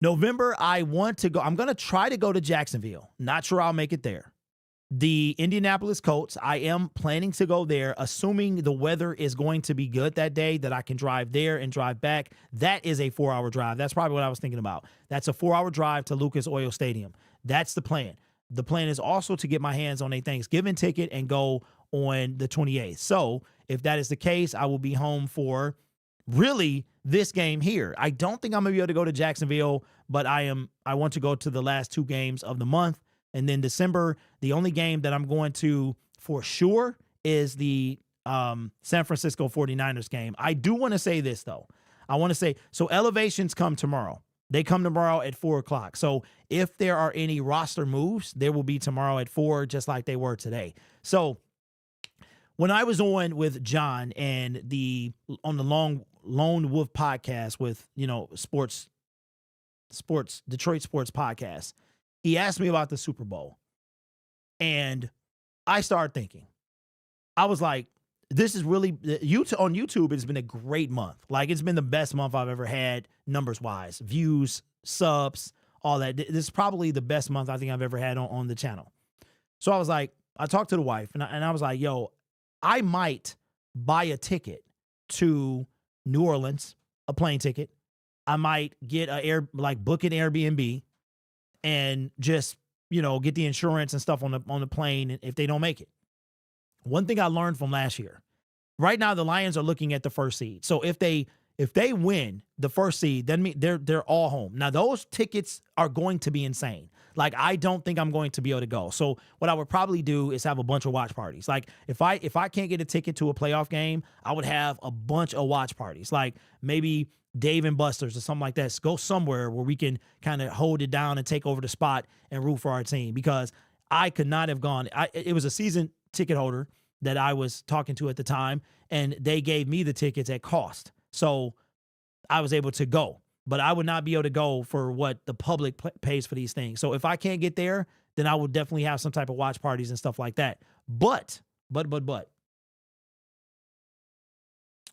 November, I'm going to try to go to Jacksonville. Not sure I'll make it there. The Indianapolis Colts, I am planning to go there, assuming the weather is going to be good that day, that I can drive there and drive back. That is a 4-hour drive. That's probably what I was thinking about. That's a 4-hour drive to Lucas Oil Stadium. That's the plan. The plan is also to get my hands on a Thanksgiving ticket and go on the 28th. So if that is the case, I will be home for really this game here. I don't think I'm going to be able to go to Jacksonville, but I want to go to the last 2 games of the month. And then December, the only game that I'm going to for sure is the San Francisco 49ers game. I do want to say this, though. I want to say, so elevations come tomorrow. They come tomorrow at 4 o'clock. So if there are any roster moves, there will be tomorrow at 4, just like they were today. So when I was on with John and on the Lone Wolf podcast with, sports, Detroit sports podcast, he asked me about the Super Bowl, and I started thinking. I was like, this is really, on YouTube, it's been a great month. Like, it's been the best month I've ever had, numbers-wise. Views, subs, all that. This is probably the best month I think I've ever had on the channel. So I was like, I talked to the wife, and I was like, yo, I might buy a ticket to New Orleans, a plane ticket. I might get book an Airbnb, and just, get the insurance and stuff on the plane if they don't make it. One thing I learned from last year, right now the Lions are looking at the first seed. So if they win the first seed, then they're all home. Now those tickets are going to be insane. Like, I don't think I'm going to be able to go. So what I would probably do is have a bunch of watch parties. Like, if I can't get a ticket to a playoff game, I would have a bunch of watch parties. Like, maybe Dave and Buster's or something like that. Go somewhere where we can kind of hold it down and take over the spot and root for our team, because I could not have gone. It was a season ticket holder that I was talking to at the time, and they gave me the tickets at cost. So I was able to go, but I would not be able to go for what the public pays for these things. So if I can't get there, then I would definitely have some type of watch parties and stuff like that. But.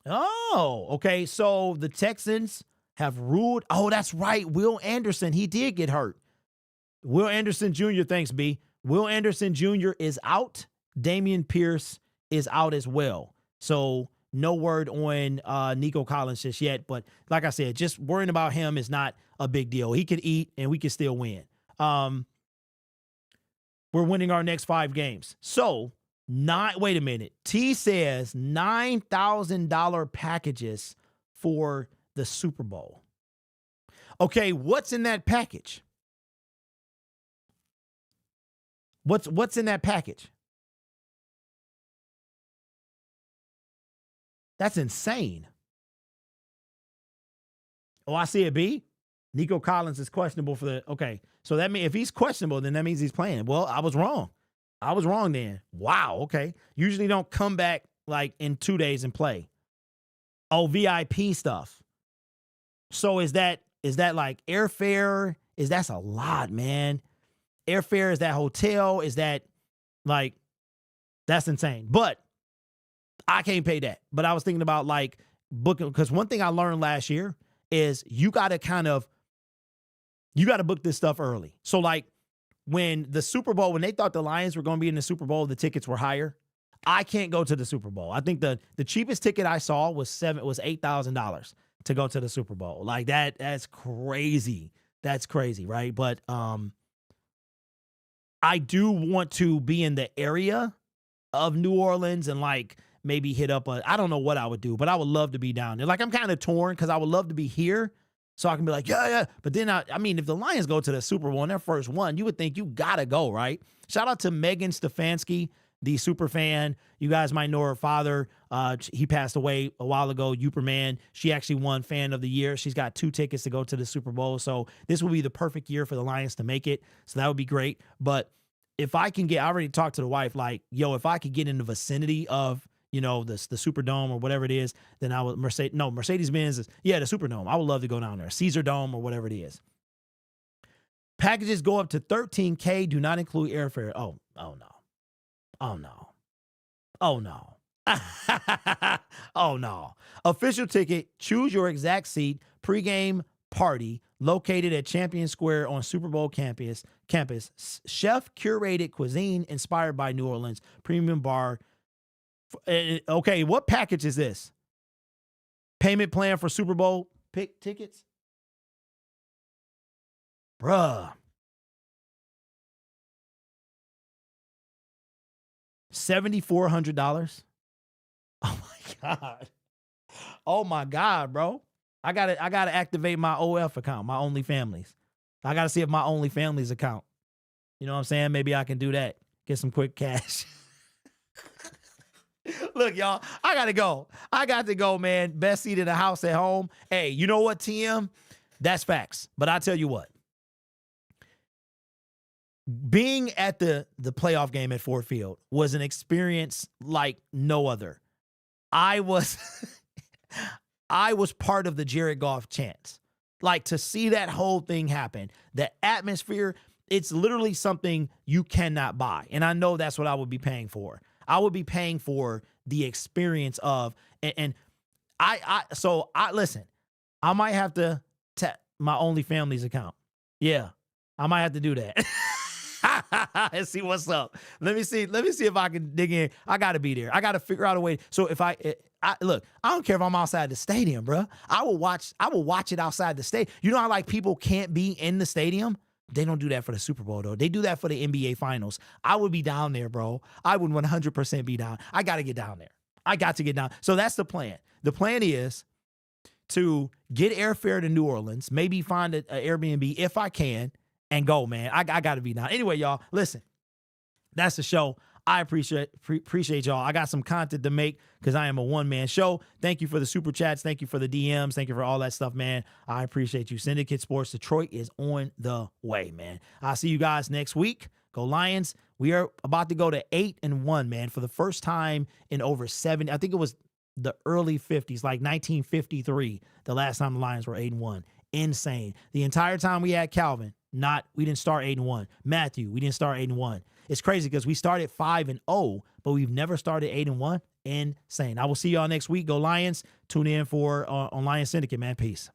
Oh, okay. So the Texans have ruled. Oh, that's right. Will Anderson, he did get hurt. Will Anderson Jr., thanks, B. Will Anderson Jr. is out. Damian Pierce is out as well. So no word on Nico Collins just yet. But like I said, just worrying about him is not a big deal. He could eat and we could still win. We're winning our next 5 games. So wait a minute. T says $9,000 packages for the Super Bowl. Okay, what's in that package? What's in that package? That's insane. Oh, I see it, B. Nico Collins is questionable for the. Okay, so that means if he's questionable, then that means he's playing. Well, I was wrong. I was wrong then. Wow. Okay. Usually don't come back like in 2 days and play. Oh, VIP stuff. So is that like airfare? That's a lot, man. Airfare, is that hotel? Is that like, that's insane. But I can't pay that. But I was thinking about like booking, because one thing I learned last year is you got to book this stuff early. So like when the Super Bowl, when they thought the Lions were going to be in the Super Bowl, the tickets were higher. I can't go to the Super Bowl. I think the cheapest ticket I saw was $8,000 to go to the Super Bowl. Like that's crazy. That's crazy, right? But I do want to be in the area of New Orleans and like maybe hit up I don't know what I would do, but I would love to be down there. Like I'm kind of torn because I would love to be here so I can be like, yeah. But then I mean, if the Lions go to the Super Bowl in their first one, you would think you gotta go, right? Shout out to Megan Stefanski, the super fan. You guys might know her father. He passed away a while ago, Uperman. She actually won Fan of the Year. She's got 2 tickets to go to the Super Bowl. So this will be the perfect year for the Lions to make it. So that would be great. But if I can I already talked to the wife, like, yo, if I could get in the vicinity of, the Superdome or whatever it is, then I would Mercedes-Benz is, the Superdome. I would love to go down there. Caesar Dome or whatever it is. Packages go up to $13K, do not include airfare. Oh no. Oh no. Oh no. Oh no. Official ticket, choose your exact seat, pregame party located at Champion Square on Super Bowl campus. Chef curated cuisine inspired by New Orleans. Premium bar. Okay, what package is this? Payment plan for Super Bowl pick tickets? Bruh. $7,400. Oh my God. Oh my God, bro. I gotta activate my OF account, my OnlyFamilies. I gotta see if my OnlyFamilies account. You know what I'm saying? Maybe I can do that. Get some quick cash. Look, y'all, I gotta go. I got to go, man. Best seat in the house at home. Hey, you know what, TM? That's facts. But I tell you what. Being at the playoff game at Ford Field was an experience like no other. I was part of the Jared Goff chants. Like, to see that whole thing happen, the atmosphere, it's literally something you cannot buy. And I know that's what I would be paying for. I would be paying for the experience of, and so listen, I might have to tap my OnlyFamilies account. Yeah, I might have to do that. And see what's up. Let me see if I can dig in. I got to be there. I got to figure out a way. So if look, I don't care if I'm outside the stadium, bro. I will watch it outside the stadium. You know how like people can't be in the stadium? They don't do that for the Super Bowl, though. They do that for the NBA Finals. I would be down there, bro. I would 100% be down. I got to get down there. I got to get down. So that's the plan. The plan is to get airfare to New Orleans, maybe find an Airbnb if I can, and go, man. I got to be down. Anyway, y'all, listen. That's the show. I appreciate y'all. I got some content to make because I am a one-man show. Thank you for the super chats. Thank you for the DMs. Thank you for all that stuff, man. I appreciate you. Syndicate Sports Detroit is on the way, man. I'll see you guys next week. Go Lions. We are about to go to 8-1, man, for the first time in over 70. I think it was the early 50s, like 1953, the last time the Lions were 8-1. Insane. The entire time we had Calvin, we didn't start 8-1. Matthew, we didn't start 8-1. It's crazy because we started 5-0, but we've never started 8-1. Insane. I will see y'all next week. Go Lions. Tune in for on Lions Syndicate, man. Peace.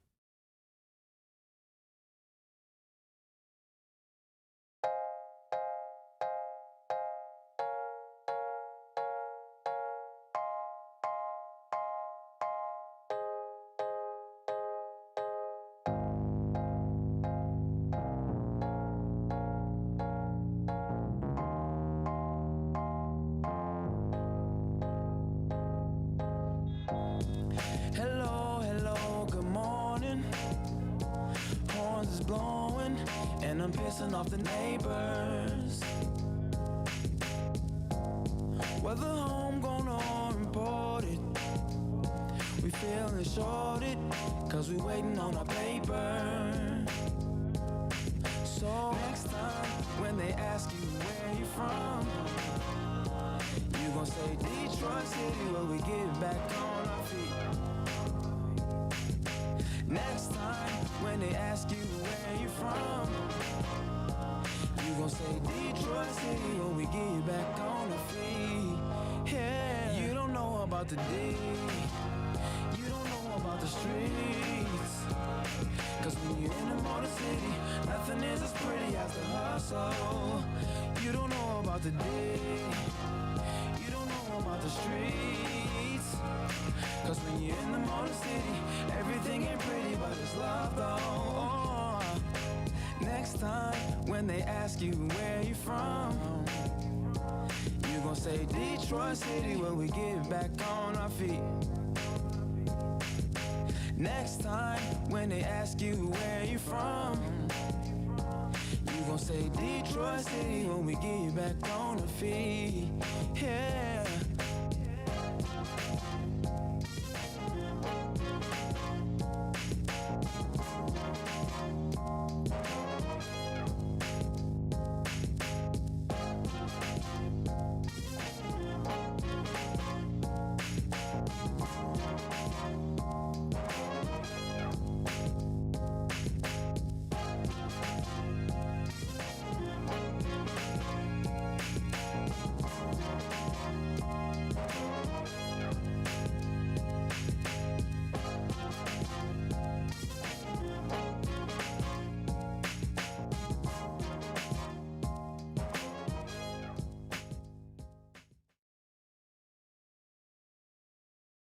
Blowing and I'm pissing off the neighbors. whether homegrown or imported. We feeling shorted, cause we waiting on our paper. So next time when they ask you where you from, you gon' say Detroit City, where we get back on our feet. Next time when they ask you where you from, you gon' say Detroit City, when we get back on our feet. Yeah, you don't know about the D, you don't know about the streets. Cause when you're in the motor city, nothing is as pretty as the hustle. You don't know about the day, you don't know about the streets. Cause when you're in the motor city, everything ain't pretty but it's love though. Oh. Next time when they ask you where you from, you gon' say Detroit City, where we get back on our feet. Next time when they ask you where you from, you gon' say Detroit City, when we get back on our feet. Yeah.